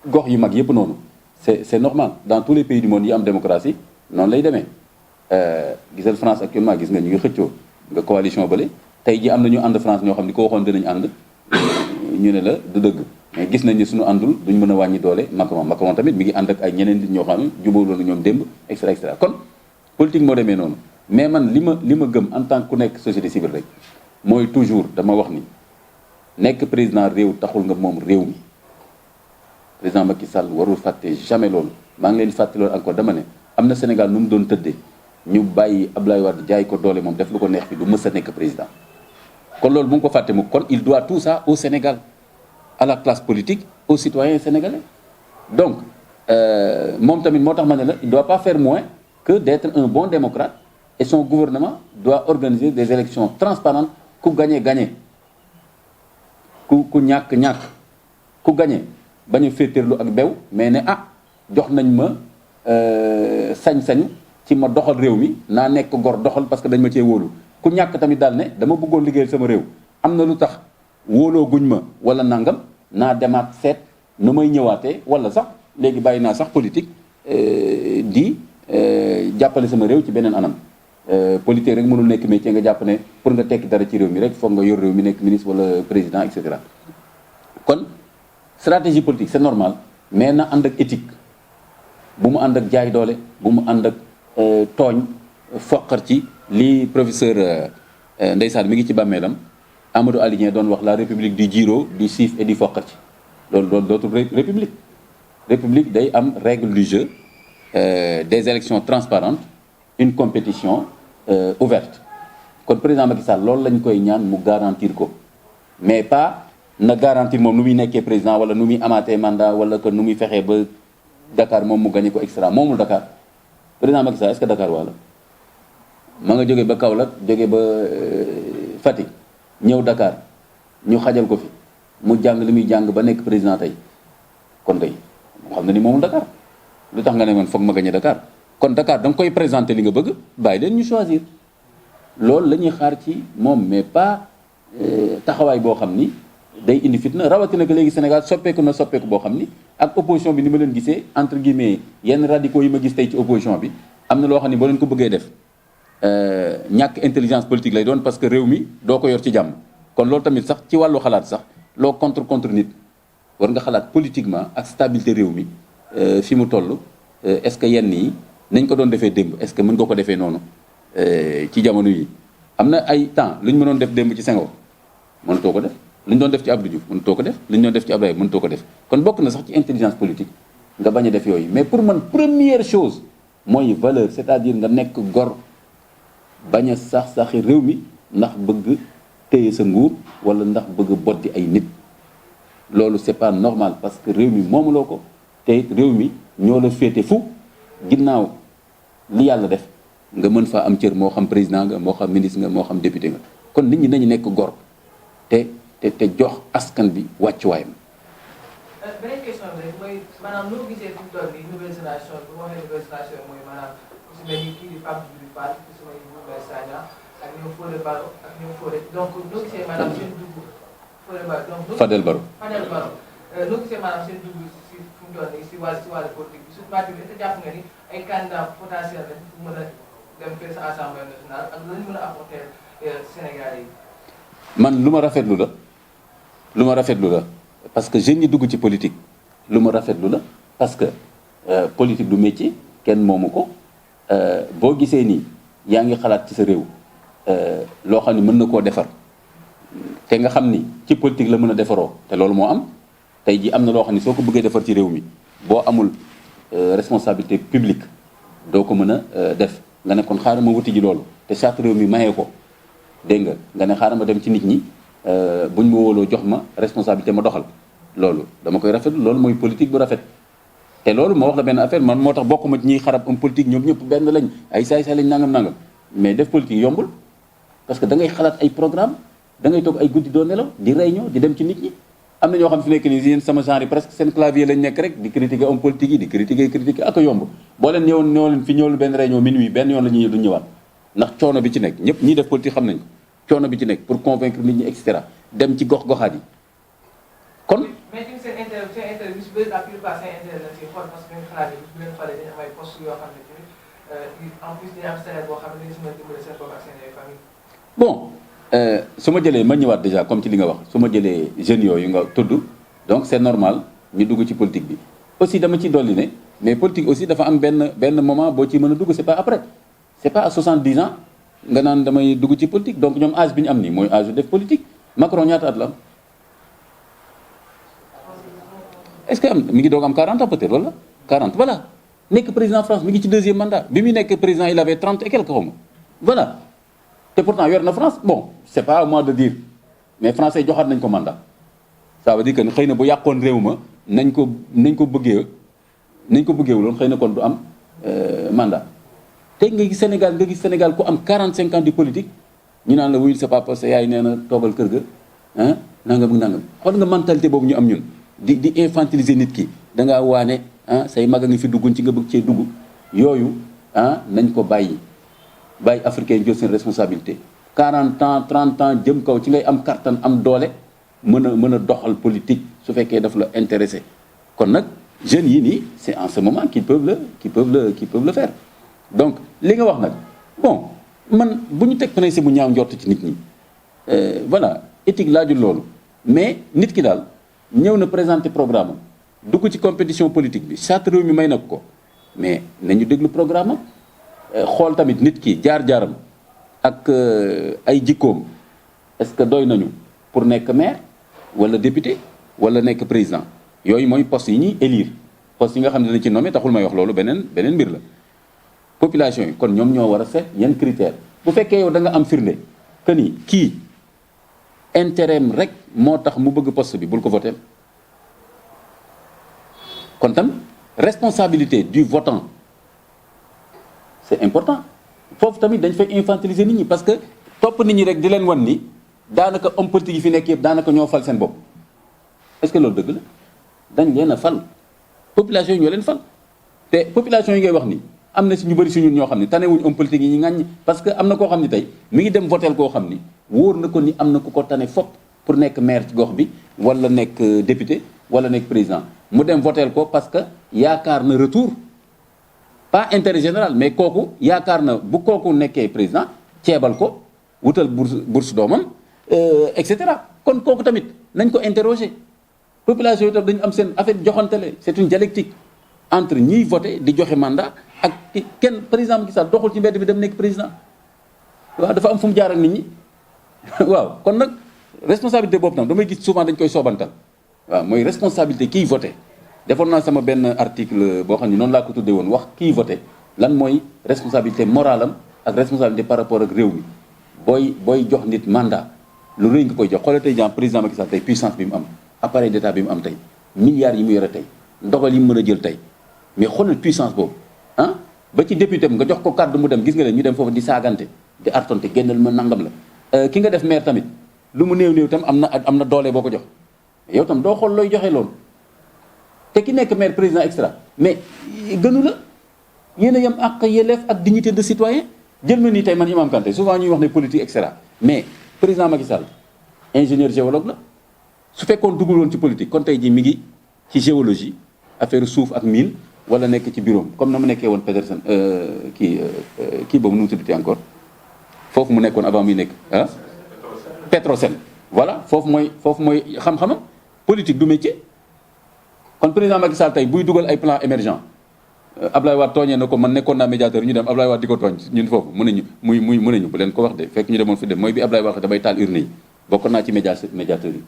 gox yu mag yëpp noonu c'est normal dans tous les pays du monde yi am démocratie noonu lay demee gisal France actuellement gis nga ñu ngi xëccoo nga coalition bële tey ji am na ñu ànd France ñoo xam ni ko waxoon dinañ ànd ñu ne la du dëgg mais gis nañ ni suñu àndul duñ mën a wàññi doole Macron tamit mi ngi ànd ak ay ñeneen nit ñoo xam ne jubóoloo na ñoom démb et cetera kon politique moo demee noonu mais man li ma gëm en tant que ku nekk société civile rek mooy toujours dama wax ni nekk président réew taxul nga moom réew mi président Macky Sall warul fàtte jamais loolu maa ngi leen di fàtte loolu encore dama ne am na Sénégal nu mu doon tëddee ñu bàyyi Abdoulaye Wade jaay ko doole moom def lu ko neex fi du mës a nekk président kon loolu bu nga ko fàtte mu kon il doit tout ça au Sénégal à la classe politique aux citoyens sénégalais donc moom tamit moo tax ma ne la il doit pas faire moins que d'être un bon démocrate et son gouvernement doit organiser des élections transparentes ku gagné ku ñàkk ku gagné bañ a féeteerlu ak bew mais ne jox nañ ma sañ-sañu ci ma doxal réew mi naa nekk gor doxal parce que dañ ma cee wóolu ku ñàkk tamit daal ne dama bëggoon liggéeyal sama réew am na lu tax wóoloo guñ ma wala nangam naa demaat seet nu may ñëwaatee wala sax léegi bàyyi naa sax politique di jàppale sama réew ci beneen anam politique rek mënul nekk métier nga jàpp ne pour nga tekki dara ci réew mi rek foog nga yor réew mi nekk ministre wala président et cetera kon stratégie politique c'est normal mais na ànd ak éthique bu mu ànd ak jaay doole bu mu ànd ak tooñ foqar ci li professeur ndeysaan mi ngi ci bàmmeelam Amadou Aly doon wax la république du giro du siif et du foqar ci loolu dootul république day am règle du jeu des élections transparentes une compétition ouverte kon président Macky Sall loolu lañ koy ñaan mu garantir ko mais pas na garantir moom nu muy nekkee président wala nu muy amaatee mandat wala que nu muy fexee ba Dakar moom mu gagné ko extra moomul Dakar président Macky Sall est-ce que Dakar wala ma nga jóge ba Kaolack jóge ba Fatick ñëw Dakar ñu xajal ko fi mu jàng li muy jàng ba nekk président tey kon tey xam na ni moomul Dakar lu tax nga ne man foog ma gagné Dakar kon Dakar da nga koy présenter li nga bëgg bàyyi leen ñu choisir loolu la ñuy xaar ci moom mais pas taxawaay boo xam ni day indi fitna rawatina que léegi Sénégal soppeeku boo xam ni ak opposition bi ni ma leen gisee entre guillemets yenn radicaux yi ma gis tey ci opposition bi am na loo xam ni boo leen ko bëggee def ñàkk intelligence politique lay doon parce que réew mi doo ko yor ci jàmm kon loolu tamit sax ci wàllu xalaat sax loo contre nit war nga xalaat politiquement ak stabilité réew mi fi mu toll est-ce que yenn yi nañ ko doon defee démb est-ce que mën nga ko defee noonu ci jamono yi am na ay temps lu ñu mënoon def démb ci Senghor mënatoo ko def lu ñu doon def ci Abdou Diouf mënatoo ko def lu ñu doon def ci Abdoulaye mënatoo ko def kon bokk na sax ci intelligence politique nga bañ a def yooyu mais pour man première chose mooy valeur c'est-à-dire nga nekk gor bañ a saxi réew mi ndax bëgg téye sa nguur wala ndax bëgg boddi ay nit loolu c'est pas normal parce que réew mi moomuloo ko te réew mi ñoo la féete fu ginnaaw li yàlla def nga mën faa am cër moo xam président nga moo xam ministre nga moo xam député nga kon nit ñi nañu nekk gor te jox askan bi wàccuwaayam. beneen question bi rek mooy maanaam loo gisee fi mu toll nii nouvelle génération bi ma waxee nouvelle génération mooy maanaam ku si mel ni kii di Pape Djibril Fall ku si mel ni Boubou Sagna ak ñoom Fodé Barro ak ñoom Fodé donc loo gisee maanaam seen dugg Fodé Barro donc Fadel Barro loo gisee maanaam seen dugg si fi mu toll nii si wàllu politique bi surtout parti bi est-ce que jàpp nga ni ay candidats potentiels lañ pour mën a dem fee sa assemblée nationale ak lañ mën a apporter Sénégal yi. man lu ma rafetlu la parce que jeunes yi dugg ci politique lu ma rafetlu la parce que politique du métier kenn moomu ko boo gisee nii yaa ngi xalaat ci sa réew loo xam ne mën na koo defar te nga xam ni ci politique la mën a defaroo te loolu moo am tey ji am na loo xam ne soo ko bëggee defar ci réew mi boo amul responsabilité publique doo ko mën a def nga ne kon xaaral ma wuti ji loolu te charte réew mi mayee ko dégg nga ne xaaral ma dem ci nit ñi buñ ma wóoloo jox ma responsabilité ma doxal loolu dama koy rafetlu loolu mooy politique bu rafet. te loolu moo wax la benn affaire man moo tax bokkuma ci ñiy xarab am politique ñoom ñëpp benn lañ ay saay-saay lañ nangam mais def politique yombul parce que da ngay xalaat ay programme da ngay toog ay guddi doo nelaw di réunion di dem ci nit ñi. am na ñoo xam fi nekk nii yéen sama genre yi presque seen clavier lañ nekk rek di critiquer homme politique yi di critiquer ak a yomb boo leen ñëw leen fi ñëwul benn réunion minuit benn yoon la ñuy du ñëwaat ndax coono bi ci nekk ñëpp ñiy def politique xam nañ ko coono bi ci nekk pour convaincre nit ñi et cetera dem ci gox-goxaat yi kon. mais tamit seen intérêt bi su bëri la plupart seen intérêt la ci xool parce que xalaat yi bu leen falee dañu am ay postes yoo xam ne tamit en plus dañu am salaire boo xam ne dañu si mën a dimbali seen bopp ak seen ay famille. bon su ma jëlee ma ñëwaat déjà comme ci li nga wax su ma jëlee jeunes yooyu nga tudd donc c'est normal ñu dugg ci politique bi aussi dama ci dolli ne mais politique aussi dafa am benn moment boo ci mën a dugg c'est pas après c'est pas à 70 ans nga naan damay dugg ci politique donc ñoom âge bi ñu am nii mooy âge def politique Macron ñaata at la am est-ce que am mi ngi doog am 40 ans peut-être wala 40 voilà nekk président France mi ngi ci deuxième mandat bi muy nekk président il avait 30 et quelques xaw ma voilà te pourtant yor na France bon c'est pas à moi de dire mais français joxaat nañ ko mandat ça veut dire que xëy na bu yàqoon réew ma nañ ko bëggeewuloon xëy na kon du am mandat te nga gis Sénégal ku am 45 ans de politique ñu naan la wuyul c'est pas parce que yaay nee na toogal kër ga ah nangam xool nga mentalité boobu ñu am ñun di infantiliser nit ki da ngaa waane say mag a ngi fi dugguñ ci nga bëgg cee dugg yooyu nañ ko bàyyi africain jël seen responsabilité 40 ans 30 ans jëm kaw ci ngay am kattan am doole mën a doxal politique su fekkee daf la intéressé kon nag jeunes yi nii c'est en ce moment qu'ils peuvent le faire donc li nga wax nag bon man bu ñu teg principe bu ñaaw njort ci nit ñi voilà éthique laajul loolu mais nit ki daal ñëw na présenter programme am dugg ci compétition politique bi charte réew mi may na ko mais nañu déglu programme am xool tamit nit ki jaar-jaaram ak ay jikkoom est-ce que doy nañu pour nekk maire wala député wala nekk président yooyu mooy poste yi ñuy élire poste yi nga xam ne dañ ci nommé taxul may wax loolu beneen mbir la population yi kon ñoom ñoo war a seet yan critère bu fekkee yow da nga am firnde que ni kii intérêt rek moo tax mu bëgg poste bi bul ko voter kon tam responsabilité du votant c'est important foofu tamit dañ fay infantiliser nit ñi parce que topp nit ñi rek di leen wan ni daanaka homme politique yi fi nekk yëpp daanaka ñoo fal seen bopp est-ce que loolu dëgg la dañ leen a fal population yi ñoo leen fal te population yi ngay wax ni am na si ñu bëri si ñun ñoo xam ne tanewuñu homme politique yi ñu ŋàññi parce que am na koo xam ne tey mi ngi dem votel koo xam ni wóor na ko ni am na ku ko tane fopp pour nekk maire ci gox bi wala nekk député wala nekk président mu dem votel ko parce que yaakaar na retour pas intérêt général mais kooku yaakaar na bu kooku nekkee président ceebal ko wutal bourse doomam et cetera kon kooku tamit nañ ko interroger population yi tam dañu am seen affaire joxantele c'est une dialectique entre ñiy voté di joxe mandat ak kenn président Macky Sall doxul ci mbedd bi dem nekk président waaw dafa am fu mu jaar ak nit ñi waaw kon nag responsabilité boobu tam damay gis souvent dañ koy soobantal waaw mooy responsabilité kiy voté defoon naa sama benn article boo xam ne noonu laa ko tuddee woon wax kiy voté lan mooy responsabilité morale am ak responsabilité par rapport ak réew mi booy jox nit mandat lu rëy nga koy jox xoolal tey jàmm président Macky Sall tey puissance bi mu am appareil d'état bi mu am tey milliards yi mu yore tey ndogal yi mu mën a jël tey mais xoolal puissance boobu ba ci député nga jox ko kàddu mu dem gis nga leen ñu dem foofu di saagante di artonte génnal ma nangam la ki nga def maire tamit lu mu néew tam am na doole boo ko jox yow tam doo xool looy joxe loolu te ki nekk maire président extra mais gënu la yéen a yem ak yelleef ak dignité de citoyen jël na ni tey man Imam Kanté souvent ñuy wax ne politique extra mais président Macky Sall ingénieur géologue la su fekkoon duggul woon ci politique kon tey jii mi ngi ci géologie affaire suuf ak mine wala nekk ci bureau comme na mu nekkee woon Petersen kii boobu nu mu tuddati encore foofu mu nekkoon avant muy nekk Petrosen voilà foofu mooy xam-xamam politique du métier kon président Macky Sall tey buy dugal ay plan émergent Ablaye Wade tooñee na ko man nekkoon naa médiateur ñu dem Ablaye Wade di ko tooñ ñun foofu mën nañu bu leen ko wax de fekk ñu demoon fi dem mooy bi Ablaye Wade damay taal urne yi bokk naa ci médiateur yi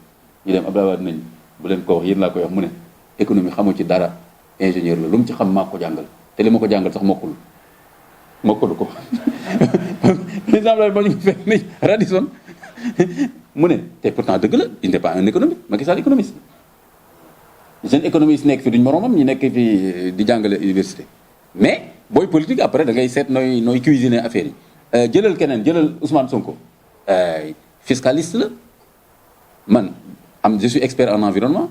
ñu dem Ablaye Wade nañu bu leen ko wax yéen laa koy wax mu ne économie xamu ci dara ingénieur la lu mu ci xam maa ko jàngal te li ma ko jàngal sax mokkulu ko président la ba ñu fekk ni Radisson mu ne te pourtant dëgg la il n'est pas un économiste Macky Sall économiste jeune économiste nekk fi duñ moromam ñi nekk fi di jàngale université mais booy politique après da ngay seet nooy cuisiner affaire yi jëlal keneen jëlal Ousmane Sonko fiscaliste la man je suis expert en environnement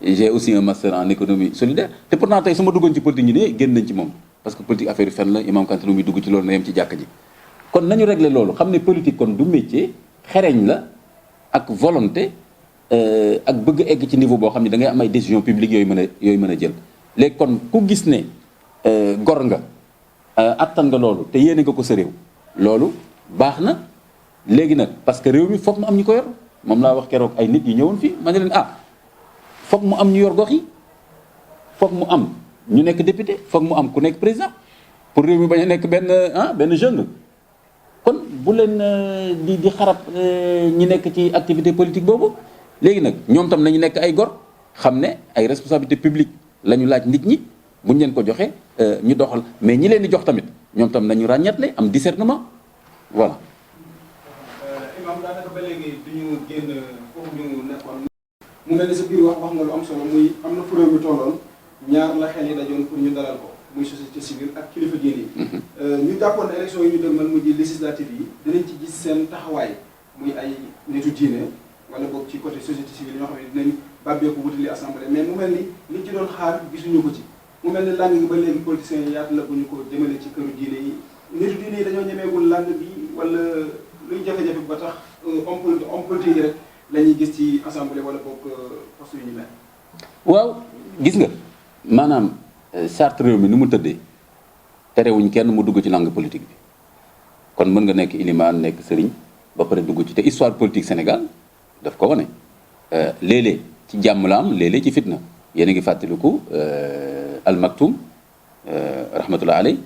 j'ai aussi un master en économie solidaire te pourtant tey su ma duggoon ci politique ñi ne génn nañ ci moom parce que politique affaire yu fen la Imam Kanté lu muy dugg ci loolu na yem ci jàkk ji kon nañu régler loolu xam ne politique kon du métier xereñ la ak volonté ak bëgg egg ci niveau boo xam ne da ngay am ay décision publique yooyu mën a jël léegi kon ku gis ne gor nga attan nga loolu te yéene nga ko sa réew loolu baax na léegi nag parce que réew mi foog mu am ñu ko yor moom laa wax keroog ay nit yi ñëwoon fii ma ne leen foog mu am ñu yor gox yi foog mu am ñu nekk député foog mu am ku nekk président pour réew mi bañ a nekk benn jungle kon bu leen di xarab ñi nekk ci activité politique boobu léegi nag ñoom tam nañu nekk ay gor xam ne ay responsabilité publique la ñu laaj nit ñi buñ leen ko joxe ñu doxal mais ñi leen di jox tamit ñoom tam nañu ràññatle am discernement voilà. Imam daanaka ba léegi duñu génn foofu ñu nekkoon. mu mel ni sa biir wax nga lu am solo muy am na kuréel bu tolloon ñaar la xel yi dajoon pour ñu dalal ko muy société civile ak kilifa diine yi. ñu jàppoon ne élection yi ñu dëgmal mujj législative yi dinañ ci gis seen taxawaay muy ay nitu diine wala boog ci côté société civile ñoo xam ne dinañ bàbbeeku wutali assemblée mais mu mel ni liñ ci doon xaar gisuñu ko ci mu mel ni langue gi ba léegi politiciens yi yaatu la bu ñu ko jëmale ci këru diine yi nitu diine yi dañoo ñemeegul langue bi wala luy jafe-jafe ba tax homme politique yi rek la ñuy gis ci assemblée wala boog poste yu ñu mel. waaw gis nga maanaam charte réew mi ni mu tëddee terewuñ kenn mu dugg ci langue politique bi kon mën nga nekk ilimaan nekk sëriñ ba pare dugg ci te histoire politique Sénégal daf ko wane léeg-léeg ci jàmm la am léeg-léeg ci fitna yéen a ngi fàttaliku Al Maktoum rahmatullah alay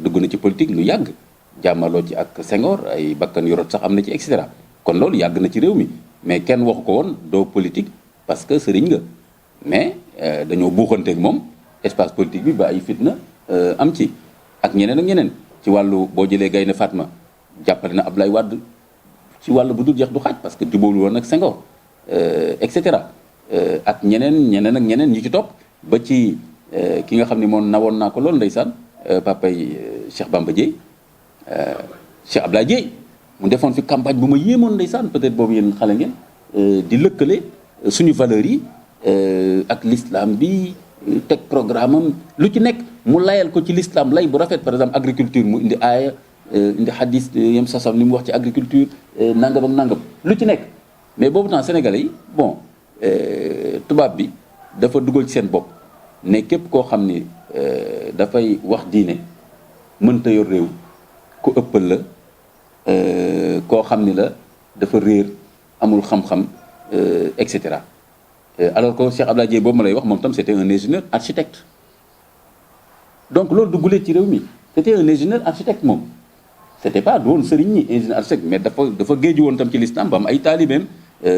dugg na ci politique lu yàgg jàmmaloo ci ak Senghor ay bakkan yorot sax am na ci et cetera kon loolu yàgg na ci réew mi mais kenn waxu ko woon doo politique parce que sëriñ nga mais dañoo buuxanteeg moom espace politique bi ba ay fitna am ci ak ñeneen ak ñeneen ci wàllu boo jëlee Gaynde Fatma jàppale na Abdoulaye Wade ci wàllu bu dul jeex du xaaj parce que jubóolu woon ak Senghor et cetera ak ñeneen ak ñeneen ñi ci topp ba ci ki nga xam ne moom nawoon naa ko loolu ndeysaan papay Cheikh Bamba Dièye Cheikh Abdoulaye Dièye mu defoon fi campagne bu ma yéemoon ndeysaan peut-être boobu yéen xale ngeen di lëkkale suñu valeurs yi ak l'islam bi teg programme am lu ci nekk mu layal ko ci l'islam lay bu rafet par exemple agriculture mu indi aaya indi hadis yem sasam li mu wax ci agriculture nangam ak nangam lu ci nekk mais boobu temps sénégalais yi bon tubaab bi dafa dugal ci seen bopp ne képp koo xam ni dafay wax diine mënta yor réew ku ëppal la koo xam ni la dafa réer amul xam-xam et cetera alors que Cheikh Abdoulaye Dièye boobu ma lay wax moom tam c'était un ingénieur architecte donc loolu duggulee ci réew mi c'était un ingénieur architecte moom c'était pas doon sëriñ ñi ingénieur architecte mais dafa géeju woon tam ci l'islam ba am ay taalibeem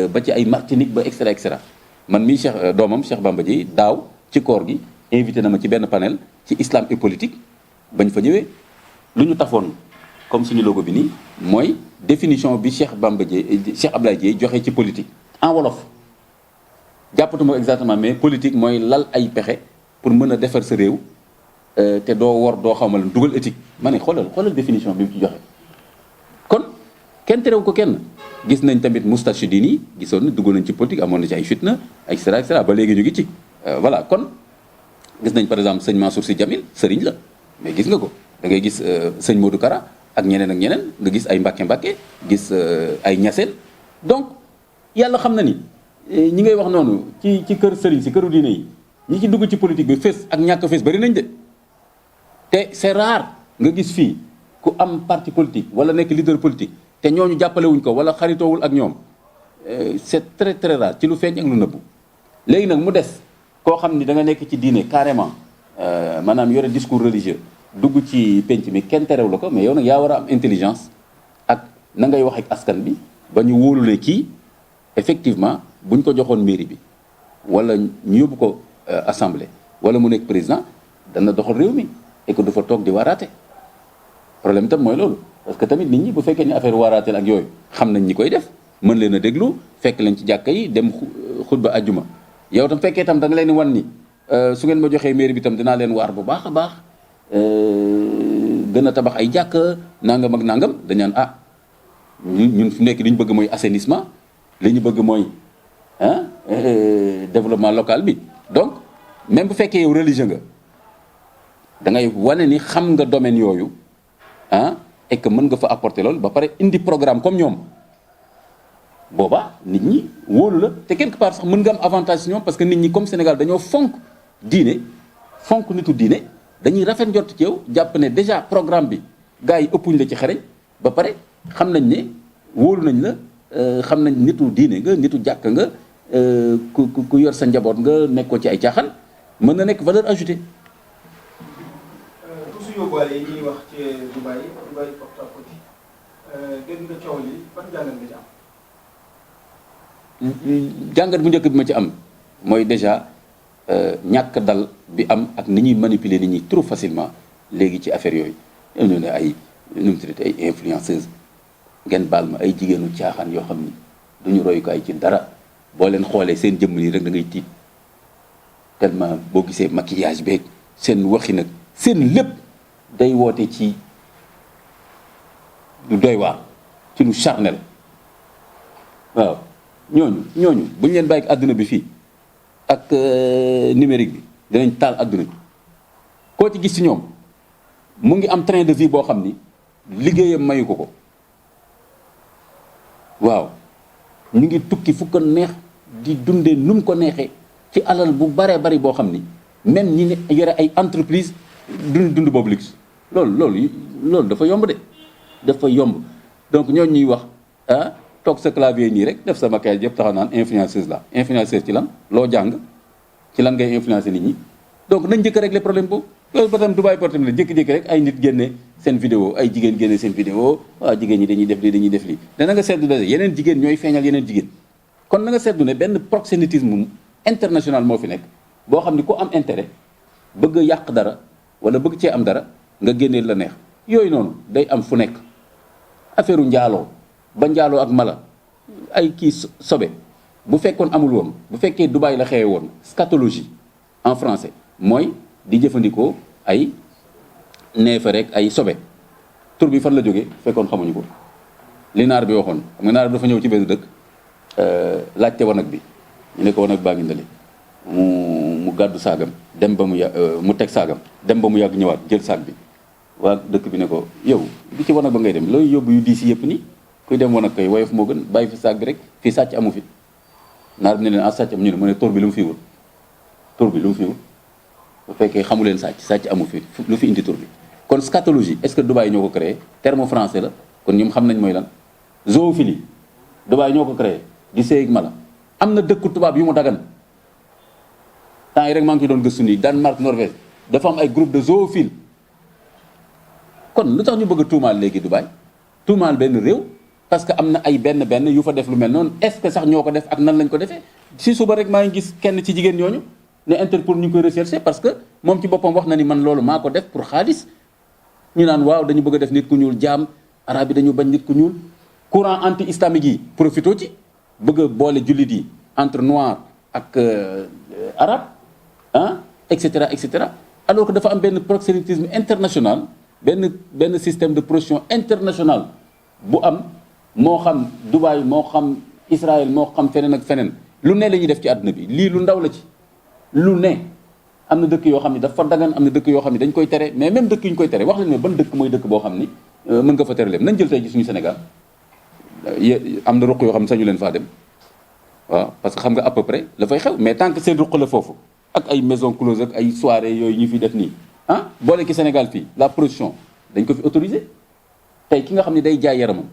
ba ci ay Martinique ba et cetera man mii Cheikh doomam Cheikh Bamba Dièye daaw ci koor gi invité na ma ci benn panel ci islam et politique bañ fa ñëwee lu ñu tafoon comme suñu logo bi nii mooy définition bi Cheikh Bamba Dièye Cheikh Abdoulaye Dièye joxe ci politique en wolof jàppatuma exactement mais politique mooy lal ay pexe pour mën a defar sa réew te doo wor doo xamal dugal éthique ma ne xoolal définition bi mu ci joxe kon kenn terew ko kenn gis nañ tamit Moustarchidine yi gisoon na dugg nañ ci politique amoon na ci ay fitna et cetera ba léegi ñu ngi ci voilà kon gis nañ par exemple sëñ Mansour Sy Djamil sëriñ la mais gis nga ko da ngay gis sëñ Modou Kara ak ñeneen nga gis ay Mbàkke gis ay Ñaseen donc yàlla xam na ni ñi ngay wax noonu ci kër sëriñ si këru diine yi ñi ci dugg ci politique bi fés ak ñàkk fés bari nañ de te c'est rare nga gis fii ku am parti politique wala nekk leader politique te ñooñu jàppalewuñ ko wala xaritoowul ak ñoom c'est très très rare ci lu feeñ ak lu nëbbu léegi nag mu des koo xam ni da nga nekk ci diine carrément maanaam yore discours religieux dugg ci penc mi kenn terew la ko mais yow nag yaa war a am intelligence ak na ngay wax ak askan bi ba ñu wóolulee kii effectivement buñ ko joxoon mairie bi wala ñu yóbbu ko assemblée wala mu nekk président dana doxal réew mi et que du fa toog di waaraate problème tam mooy loolu parce que tamit nit ñi bu fekkee ni affaire waaraateel ak yooyu xam nañ ñi koy def mën leen a déglu fekk leen ci jàkka yi dem xutba ajjuma yow tam fekkee tam da nga leen di wan ni su ngeen ma joxee mairie bi tam dinaa leen waar bu baax a baax gën a tabax ay jàkka nangam ak nangam dañ naan ah ñun fi nekk li ñu bëgg mooy assainissement li ñu bëgg mooy développement local bi donc même bu fekkee yow religieux nga da ngay wane ni xam nga domaine yooyu et que mën nga fa apporter loolu ba pare indi programme comme ñoom booba nit ñi wóolu la te quelque part sax mën nga am avantage si ñoom parce que nit ñi comme Sénégal dañoo fonk diine fonk nitu diine dañuy rafet njort ci yow jàpp ne déjà programme bi gars yi ëppuñ la ci xareñ ba pare xam nañ ne wóolu nañ la xam nañ nitu diine nga nitu jàkk nga ku yor sa njaboot nga nekkoo ci ay caaxaan mën na nekk valeur ajoutée. su yóbbuwaale yi ñuy wax ci Dubaï porte-à-porte dégg nga coow li ban jàngat nga ci am. jàngat bu njëkk bi ma ci am mooy déjà ñàkk dal bi am ak ni ñuy manipuler nit ñi trop facilement léegi ci affaire yooyu ñu ne ay nu mu tuddati ay influenceuses ngeen baal ma ay jigéenu caaxaan yoo xam ni duñu royukaay ci dara boo leen xoolee seen jëmm nii rek da ngay tiit tellement boo gisee maquillage beeg seen waxi nag seen lépp day woote ci lu doy waar ci lu charnel waaw ñooñu bu ñu leen bàyyi ak àdduna bi fii ak numérique bi dinañ taal àdduna bi koo ci gis ci ñoom mu ngi am train de vie boo xam ni liggéeyam mayu ko waaw ñu ngi tukki fu ko neex di dundee nu mu ko neexee ci alal bu baree bari boo xam ni même ñi ne yore ay entreprise dund boobu luxe loolu dafa yomb de dafa yomb donc ñooñu ñuy wax toog sa clavier nii rek def sa maquillage yëpp taxaw naan influenceuse la influenceuse ci lan loo jàng ci lan ngay influencer nit ñi donc nañ njëkk a régler problème boobu loolu ba tam Dubaï porte la jékki-jékki rek ay nit génne seen vidéo ay jigéen génne seen vidéo waaw jigéen ñi dañuy def lii dana nga seetlu de yeneen jigéen ñooy feeñal yeneen jigéen kon na nga seetlu ne benn proxénétisme international moo fi nekk boo xam ni ku am intérêt bëgg a yàq dara wala bëgg cee am dara nga génneel la neex yooyu noonu day am fu nekk affaire njaaloo ba njaaloo ak mala ay kii sobe bu fekkoon amul woon bu fekkee Dubaï la xewe woon scatologie en français mooy di jëfandikoo ay neefa rek ay sobe tur bi fan la jógee fekkoon xamuñu ko li naar bi waxoon xam nga naar bi dafa ñëw ci benn dëkk laajte wanag bi ñu ne ko wanag baa ngi ndale mu gàddu saagam dem ba mu teg saagam dem ba mu yàgg ñëwaat jël saag bi waa dëkk bi ne ko yow bi ci wanag ba ngay dem looy yóbbu yu diis yëpp nii kuy dem wanag koy woyof moo gën bàyyi fi saag bi rek fii sàcc amu fi naar bi ne leen sàcc am ñu ne mu ne tur bi lu mu fi wut bu fekkee xamu leen sàcc amu fi lu fi indi tur bi kon scatologie est-ce que Dubaï ñoo ko créé terme français la kon ñoom xam nañ mooy lan zoophilie Dubaï ñoo ko créé di séy ak mala am na dëkku tubaab yu mu dagan temps yi rek maa ngi doon gëstu nii Danemark Norvège dafa am ay groupe de zoophile kon lu tax ñu bëgg a tuumaal léegi Dubaï tuumaal benn réew parce que am na ay benn yu fa def lu mel noonu est-ce que sax ñoo ko def ak nan lañ ko defee si suba rek maa ngi gis kenn ci jigéen ñooñu ne Interpol ñu ngi koy recherché parce que moom ci boppam wax na ni man loolu maa ko def pour xaalis ñu naan waaw dañu bëgg a def nit ku ñuul jaam arab yi dañu bañ nit ku ñuul courant anti islamique yi profito ci bëgg a boole jullit yi entre noir ak arabe et cetera alors que dafa am benn proxénétisme international benn système de pression international bu am moo xam Dubaï moo xam Israël moo xam feneen ak feneen lu ne la ñuy def ci àdduna bi lii lu ndaw la ci lu ne am na dëkk yoo xam ne dafa dagan am na dëkk yoo xam ne dañ koy tere mais même dëkk yu ñu koy tere wax leen ne ban dëkk mooy dëkk boo xam ni mën nga fa tere leen nañ jël tey ci suñu Sénégal am na ruq yoo xam ne sañu leen faa dem waaw parce que xam nga à peu près la fay xew mais tant que seen ruq la foofu ak ay maison close ak ay soirée yooyu ñu fi def nii boole ki Sénégal fii la production dañ ko fi autorisé tey ki nga xam ne day jaay yaramam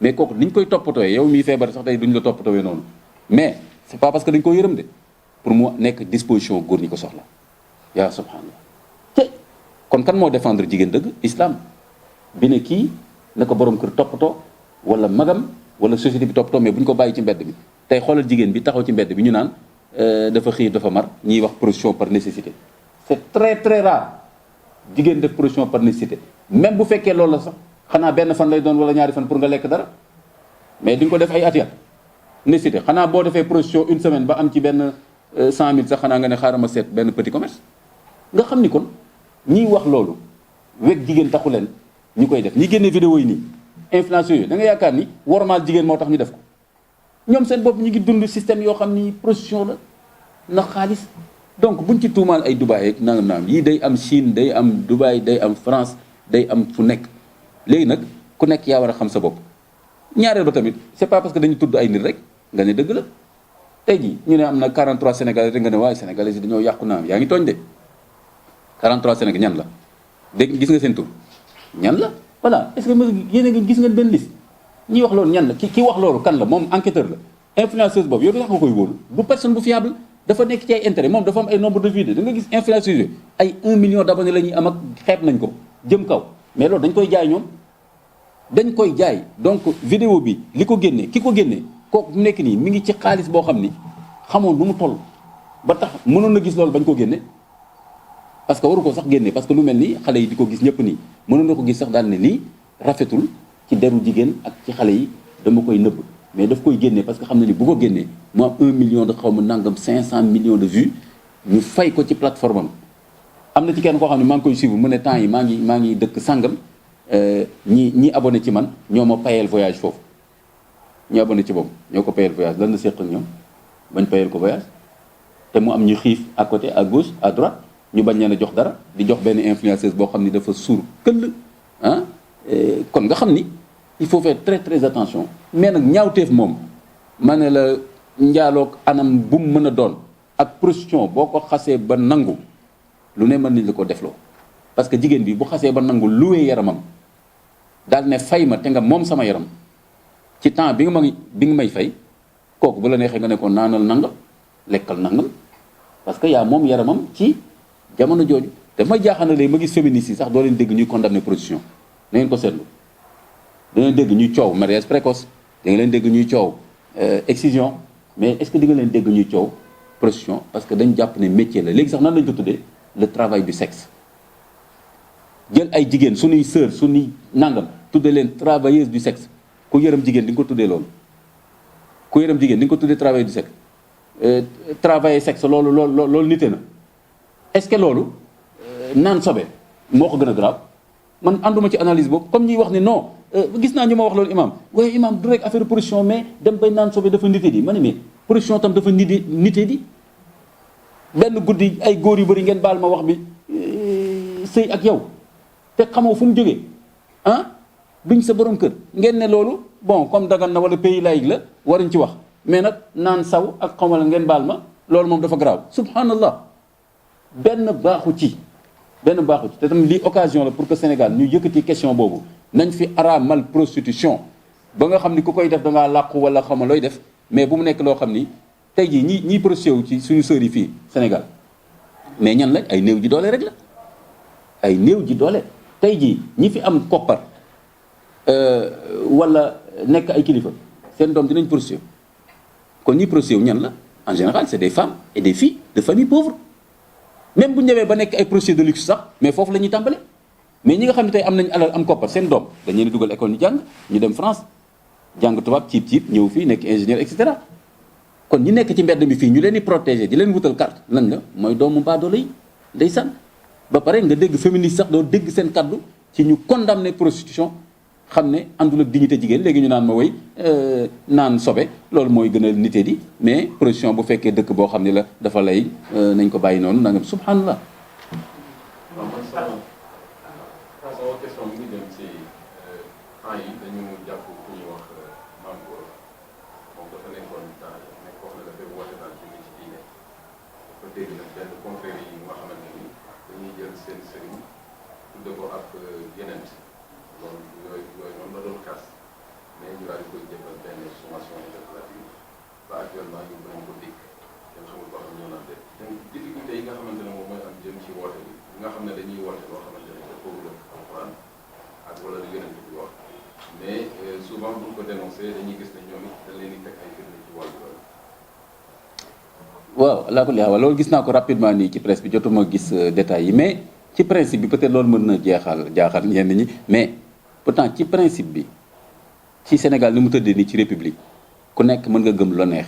mais kooku niñ koy toppatooyee yow miy feebar sax tey duñ la toppatooyee noonu mais c'est pas parce que dañ ko yërëm de pour mu nekk disposition góor ñi ko soxla yaa subhanallah te kon kan moo défendre jigéen dëgg islam bi ne kii na ko borom kër toppatoo wala magam wala société bi toppatoo mais bu ñu ko bàyyi ci mbedd bi tey xoolal jigéen bi taxaw ci mbedd bi ñu naan dafa xiir dafa mar ñiy wax prostitution par nécessité c'est très très rare jigéen def prostitution par nécessité même bu fekkee loolu la sax xanaa benn fan lay doon wala ñaari fan pour nga lekk dara mais di nga ko def ay at nécessité xanaa boo defee prostitution une semaine ba am ci benn 100 000 sax xanaa nga ne xaaral ma seet benn petit commerce nga xam ni kon ñiy wax loolu weg jigéen taxu leen ñu koy def ñi génnee vidéo yi nii influenceurs yooyu da nga yaakaar ni wormaal jigéen moo tax ñu def ko ñoom seen bopp ñu ngi dund système yoo xam ni prostitution la na xaalis donc buñ ci tuumaal ay Dubaï ak nangam naam yii day am Chine day am Dubaï day am France day am fu nekk léegi nag ku nekk yaa war a xam sa bopp ñaareel ba tamit c'est pas parce que dañu tudd ay nit rek nga ne dëgg la tey jii ñu ne am na 43 Sénégalais rek nga ne waaye Sénégalais yi dañoo yàqu naam yaa ngi tooñ de 43 Sénégalais ñan la dégg gis nga seen tur ñan la voilà est-ce que yéen a ngi gis ngeen benn liste ñi wax loolu ñan la ki wax loolu kan la moom enquêteur la influenceuse boobu yow da nga koy wóolu du personne bu fiable dafa nekk ci ay intérêt moom dafa am ay nombre de vues da nga gis influenceurs yooyu ay 1 million d'abonnés la ñuy am ak xeeb nañ ko jëm kaw mais loolu dañ koy jaay ñoom dañ koy jaay donc vidéo bi li ko génnee ki ko génnee kooku mu nekk nii mi ngi ci xaalis boo xam ni xamoon nu mu toll ba tax mënoon na gis loolu bañ ko génne parce que waru ko sax génne parce que lu mel ni xale yi di ko gis ñëpp nii mënoon na ko gis sax daal ne lii rafetul ci deru jigéen ak ci xale yi dama koy nëbb mais daf koy génne parce que xam na ni bu ko génnee mu am 1 million de xaw ma nangam 500 millions de vues ñu fay ko ci plateforme am na ci kenn koo xam ne maa ngi koy suivre mu ne temps yi maa ngi dëkk sàngam ñi abonné ci man ñoo ma payel voyage foofu ñi abonné ci boobu ñoo ko payel voyage lan la séq ak ñoom bañ payel ko voyage te mu am ñu xiif à côté à gauche à droite ñu bañ leen a jox dara di jox benn influenceuse boo xam ni dafa suur këll ah kon nga xam ni il faut faire très très attention mais nag ñaawteef moom ma ne la njaaloog anam bu mu mën a doon ak prostitution boo ko xasee ba nangu lu ne mën nañ la ko defloo parce que jigéen bi bu xasee ba nangu luwee yaramam daal ne fay ma te nga moom sama yaram ci temps bi nga may fay kooku bu la neexee nga ne ko naanal nangam lekkal nangam parce que yaa moom yaramam ci jamono jooju daf may jaaxal na léegi ma gis féministes yi sax doo leen dégg ñuy condamner prostitution da ngeen ko seetlu da ngeen dégg ñuy coow mariage précoce da ngeen leen dégg ñuy coow excision mais est-ce que di nga leen dégg ñuy coow prostitution parce que dañ jàpp ne métier la léegi sax nan lañ ko tuddee le travail du sexe jël ay jigéen suñuy sœur suñuy nangam tuddee leen travailleuse du sexe ku yërëm jigéen di nga ko tuddee loolu ku yërëm jigéen di nga ko tuddee travail du sexe travailler sexe loolu nite na est-ce que loolu naan sobe moo ko gën a grave man ànduma ci analyse boobu comme ñuy wax ne non gis naa ñu ma wax loolu imam waaye imam du rek affaire prostitution mais dem bay naan sobe dafa nite di ma ne mais prostitution tam dafa nite di benn guddi ay góor yu bëri ngeen baal ma wax bi sëy ak yow te xamoo fu mu jógee ah duñ sa borom kër ngeen ne loolu bon comme dagan na wala pays laïque la waruñ ci wax mais nag naan saw ak xamal ngeen baal ma loolu moom dafa grave subhanallah benn baaxu ci te tam lii occasion la pour que Sénégal ñu yëkkati question boobu nañ fi araamal prostitution ba nga xam ni ku koy def da ngaa làqu wala xama looy def mais bu mu nekk loo xam ni tey jii ñiy prostitué wu ci suñu sœurs yi fii Sénégal mais ñan lañ ay néew ji doole rek la ay néew ji doole tey jii ñi fi am koppar wala nekk ay kilifa seen doom dinañ prostitué kon ñi prostitué wu ñan la en général c'est des femmes et des filles de familles pauvres même bu ñu demee ba nekk ay prostituées de luxe sax mais foofu la ñuy tàmbale mais ñi nga xam ne tey am nañ alal am koppar seen doom dañu leen dugal école ñu jàng ñu dem France jàng tubaab ciib ñëw fii nekk ingénieur et cetera kon ñi nekk ci mbedd mi fii ñu leen di protéger di leen wutal carte lan la mooy doomu mbaadoolo yi ndeysaan ba pare nga dégg féministe sax doo dégg seen kaddu ci ñu condamner prostitution xam ne àndul ak dignité jigéen léegi ñu naan ma woy naan sobe loolu mooy gën a nité di mais prostitution bu fekkee dëkk boo xam ne la dafa lay nañ ko bàyyi noonu nangam subhanallah. waaw man sama question bi ngi dem ci temps yi dañu jàpp ku ñuy wax Mame Gora moom dafa nekkoon temps nekk wax na dafay woote daal ci diine dafa dégg nag benn confrère yi nga xamante ni dañuy jël seen sëriñ tudde ko ak yeneen loolu yooyu noonu la doon kaas mais ñu daal di koy jëfal benn sommation interprétative ba actuellement ñu bañ ko dikk kenn xamul ko xam ñoo naan de donc difficulté yi nga xamante ne moom mooy am jëm ci woote bi ñi nga xam ne dañuy woote loo xamante ne dafa wul ak alxuraan ak wala lu yeneen bi wax mais souvent buñ ko dénoncé dañuy gis ne ñoom it dañ leen di teg ay firnde ci wàllu loolu. waaw laa ko li waaw loolu gis naa ko rapidement nii ci presse bi jotuma gis détails yi mais ci principe bi peut-être loolu mën na jaaxal ñenn ñi mais pourtant ci principe bi ci Sénégal ni mu tëddee nii ci république ku nekk mën nga gëm lu la neex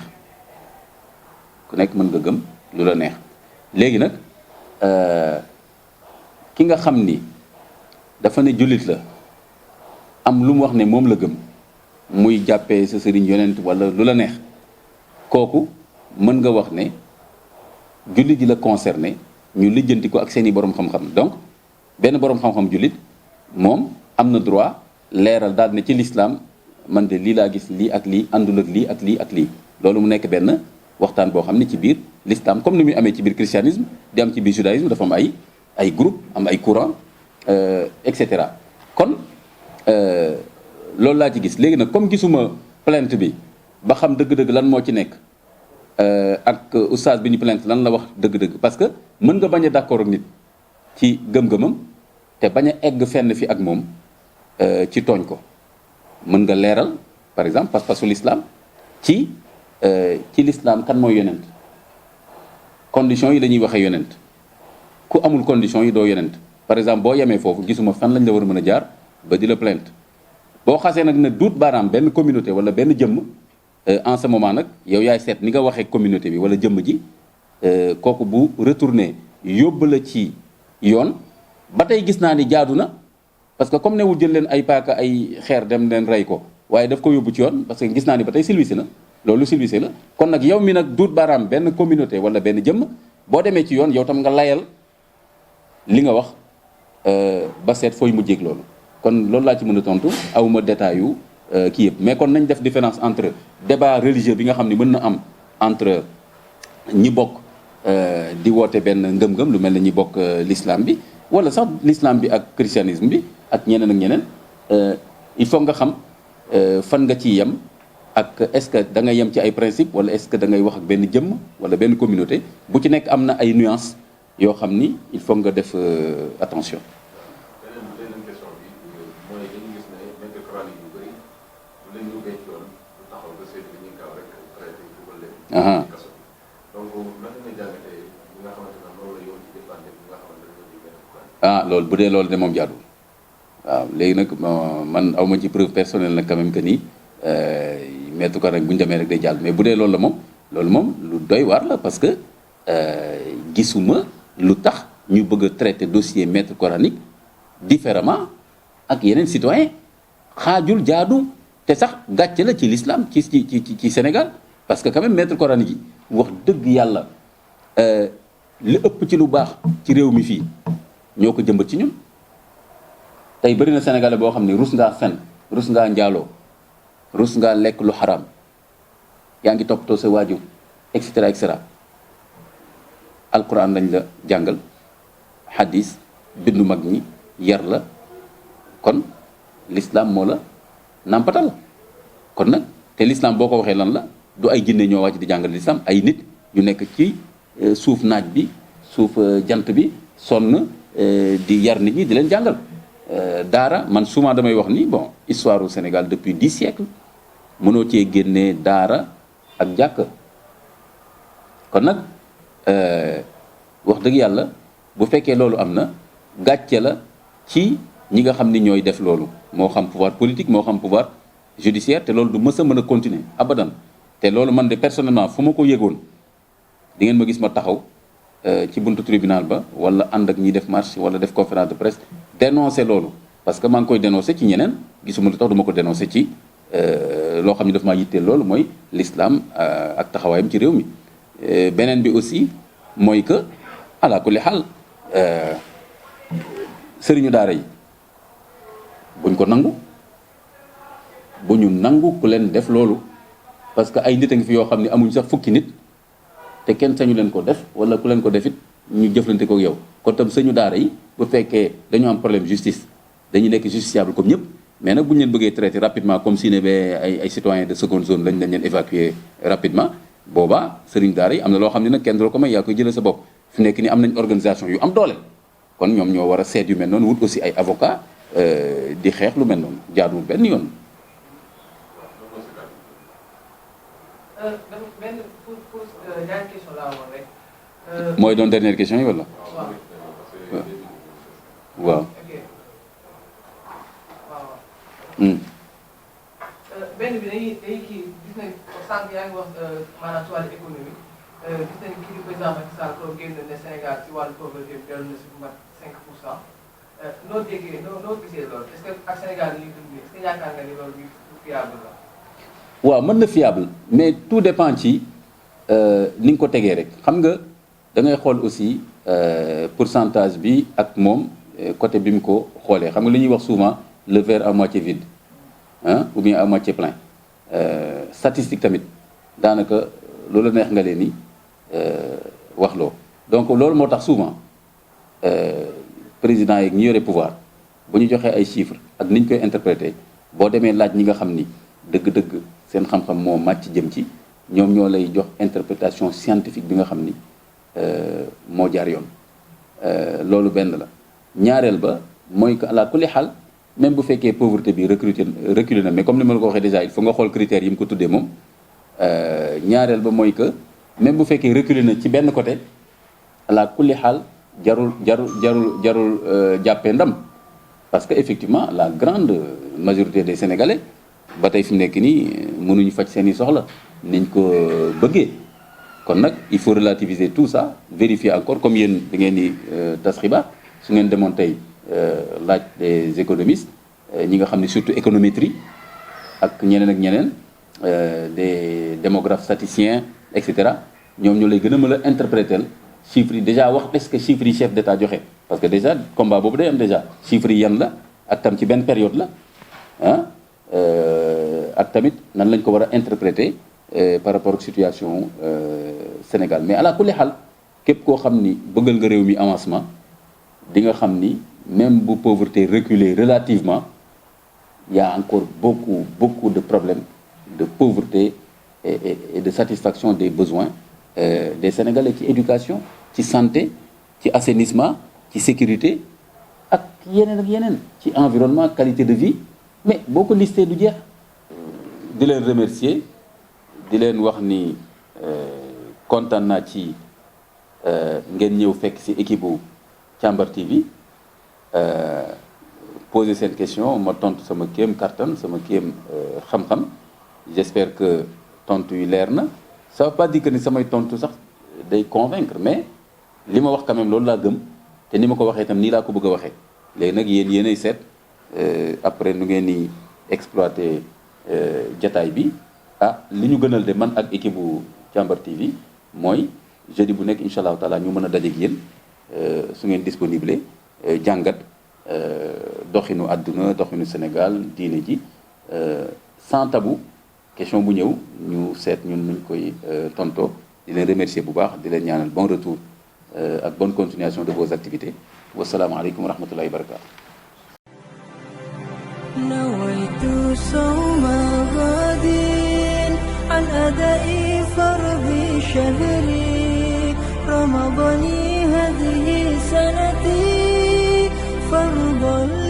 ku nekk mën nga gëm lu la neex léegi nag ki nga xam ni dafa ne jullit la am lu mu wax ne moom la gëm muy jàppee sa sëriñ yonent wala lu la neex kooku mën nga wax ne jullit yi la concerné ñu lijjanti ko ak seeni borom xam-xam donc benn borom xam-xam jullit moom am na droit leeral daal ne ci l'islam man de lii laa gis lii ak lii àndul ak lii ak lii ak lii loolu mu nekk benn waxtaan boo xam ne ci biir l'islam comme ni muy amee ci biir christianisme di am ci biir judaïsme dafa am ay groupe am ay courant et cetera kon loolu laa ci gis léegi nag comme gisuma plainte bi ba xam dëgg-dëgg lan moo ci nekk ak oustaz bi ñu plainte lan la wax dëgg-dëgg parce que mën nga bañ a d'accord ak nit ci gëm-gëmam te bañ a egg fenn fi ak moom ci tooñ ko mën nga leeral par exemple pas-pasu l'islam ci l'islam kan mooy yonent conditions yi la ñuy waxee yonent ku amul conditions yi doo yonent par exemple boo yemee foofu gisuma fan lañ la war a mën a jaar ba di la plainte boo xasee nag ne duut baaraam benn communauté wala benn jëmm en ce moment nag yow yaay seet ni nga waxee communauté bi wala jëmm ji kooku bu retourné yóbbu la ci yoon ba tey gis naa ni jaadu na parce que comme newul jël leen ay paaka ay xeer dem leen rey ko waaye daf ko yóbbu ci yoon parce que gis naa ni ba tey silvissé na loolu silvissé la kon nag yow mi nag duut baaraam benn communauté wala benn jëmm boo demee ci yoon yow tam nga layal li nga wax ba seet fooy mujjeeg loolu kon loolu laa ci mën a tontu awuma détail yu kii yëpp mais kon nañ def différence entre débat religieux bi nga xam ni mën na am entre ñi bokk di woote benn ngëm-ngëm lu mel ne ñi bokk l'islam bi wala sax l'islam bi ak christianisme bi ak ñeneen ak ñeneen il faut nga xam fan nga ciy yem ak est-ce que da nga yem ci ay principe wala est-ce que da ngay wax ak benn jëmm wala benn communauté bu ci nekk am na ay nuances yoo xam ni il faut nga def attention. beneen question bi mooy dañu gis ne maître coranique yu bëri bu leen duggee ci yoon du taxaw ba seet li ñuy gaaw rek traité dugal leen ci kaso bi donc naka nga jàngatee li nga xamante ne loolu la yoon ci jëflante bi nga xamante ne ñoo di maître coranique loolu bu dee loolu de moom jaaduwul waaw léegi nag man awma ci preuve personnelle nag quand même que ni maître coranique bu ñu demee rek day jàll mais bu dee loolu moom lu doy waar la parce que gisuma lu tax ñu bëgg a traiter dossier maître coranique différemment ak yeneen citoyen xaajul jaadu te sax gàcce la ci l'islam ci Sénégal parce que quand même maître coranique yi wax dëgg yàlla li ëpp ci lu baax ci réew mi fii ñoo ko jëmbat ci ñun tey bëri na sénégalais boo xam ne rus ngaa fen rus ngaa njaaloo rus ngaa lekk lu xaraam yaa ngi toppatoo sa waajur et cetera et cetera alquran lañ la jàngal hadis bindu mag ñi yar la kon l'islam moo la nàmpatal kon nag te l'islam boo ko waxee lan la du ay jinne ñoo wàcc di jàngal l'islam ay nit yu nekk ci suuf naaj bi suuf jant bi sonn di yar nit ñi di leen jàngal daara man souvent damay wax ni bon histoire au Sénégal depuis 10 siècles mënoo cee génnee daara ak jàkk kon nag wax dëgg yàlla bu fekkee loolu am na gàcce la ci ñi nga xam ni ñooy def loolu moo xam pouvoir politique moo xam pouvoir judiciaire te loolu du mës a mën a continuer abadan te loolu man de personnellement fu ma ko yëgoon di ngeen ma gis ma taxaw ci buntu tribunal ba wala ànd ak ñiy def marche wala def conférence de presse dénoncer loolu parce que maa ngi koy dénoncer ci ñeneen gisuma lu tax du ma ko dénoncer ci loo xam ne daf maa yitteel loolu mooy l'islam ak taxawaayam ci réew mi beneen bi aussi mooy que ala kulli xaal sëriñu daara yi buñ ko nangu bu ñu nangu ku leen def loolu parce que ay nit a ngi fi yoo xam ne amuñ sax fukki nit te kenn sañu leen ko def wala ku leen ko defit ñu jëflante ko yow kon tam sëñu daara yi bu fekkee dañu am problème justice dañuy nekk justiciable comme ñëpp mais nag bu ñu leen bëggee traiter rapidement comme si ne ba ay citoyens de seconde zone lañ leen évacuer rapidement boobaa sëriñ daara yi am na loo xam ne nag kenn du la ko may yaa koy jëlee sa bopp fi nekk ni am nañ organisation yu am doole kon ñoom ñoo war a seet yu mel noonu wut aussi ay avocat di xeex lu mel noonu jaaduwul benn yoon. benn pour ñaari question laa woon rek. mooy doon dernière question yi wala. waaw. ok waaw. benn bi dañuy kii gis nañ sànq yaa ngi wax maanaam ci wàllu économie gis nañ kii di président Macky Sall ko génn ne Sénégal ci wàllu pauvreté bi dellu na si bu mat 5%. noo déggee noo gisee loolu est-ce que ak Sénégal yi dund est-ce que yaakaar nga ni loolu bi fiable la. waaw mën na fiable mais tout dépend ci ni nga ko tegee rek xam nga da ngay xool aussi pourcentage bi ak moom côté bi mu ko xoolee xam nga li ñuy wax souvent le verre à moitié vide ou bien à moitié plein statistique tamit daanaka loolu neex nga leen ni wax loo donc loolu moo tax souvent président yi ñu yore pouvoir bu ñu joxee ay chiffres ak ni ñu koy interpréter boo demee laaj ñi nga xam ni dëgg-dëgg seen xam-xam moo màcc jëm ci ñoom ñoo lay jox interprétation scientifique bi nga xam ni moo jaar yoon loolu benn la ñaareel ba mooy que ala kulli xaal même bu fekkee pauvreté bi reculé na mais comme ni ma la ko waxee déjà il faut nga xool critères yi mu ko tuddee moom ñaareel ba mooy que même bu fekkee reculé na ci benn côté ala kulli xaal jarul jàppee ndam parce que effectivement la grande majorité des Sénégalais ba tey fi mu nekk nii mënuñu faj seeni soxla niñ ko bëggee kon nag il faut relativiser tout ça vérifier encore comme yéen da ngeen di tas xibaar su ngeen demoon tey laaj des économistes ñi nga xam ne surtout économétrie ak ñeneen des démographes statisticiens et cetera ñoom ñoo lay gën a mën a interpréter chiffres yi déjà wax est-ce que chiffres yi chef d'État joxe parce que déjà combat boobu day am déjà chiffres yi yan la ak tam ci benn période la ak tamit nan lañ ko war a interpréter par rapport ak situation Sénégal mais ala kulli xaal képp koo xam ni bëggal nga réew mi avancement di nga xam ni même bu pauvreté reculée relativement il y a encore beaucoup de problèmes de pauvreté et de satisfaction des besoins des Sénégalais ci éducation ci santé ci assainissement ci sécurité ak yeneen ci environnement qualité de vie mais boo ko listé du jeex di leen remercier di leen wax ni kontaan naa ci ngeen ñëw fekk ci équipe bu Càmbar TV poser seen question ma tontu sama kéem kattan sama kéem xam-xam j'espère que tontu yi leer na ça veut pas dire que ni samay tontu sax day convaincre mais li ma wax quand même loolu laa gëm te ni ma ko waxee itam nii laa ko bëgg a waxee léegi nag yéenay seet après nu ngeen ni exploiter jataay bi li ñu gënal de man ak équipe bu Càmbar TV mooy jeudi bu nekk incha allahu taala ñu mën a dajeeg yéen su ngeen disponible jàngat doxinu àdduna doxinu Sénégal diine ji sans tabou question bu ñëw ñu seet ñun nuñ koy tontoo di leen remercier bu baax di leen ñaanal bon retour ak bonne continuation de vos activités wasalaamaaleykum wa rahmatullahi wa barakatu نويت صوم غد عن أداء فرض شهري رمضان هذه سنتي فرضا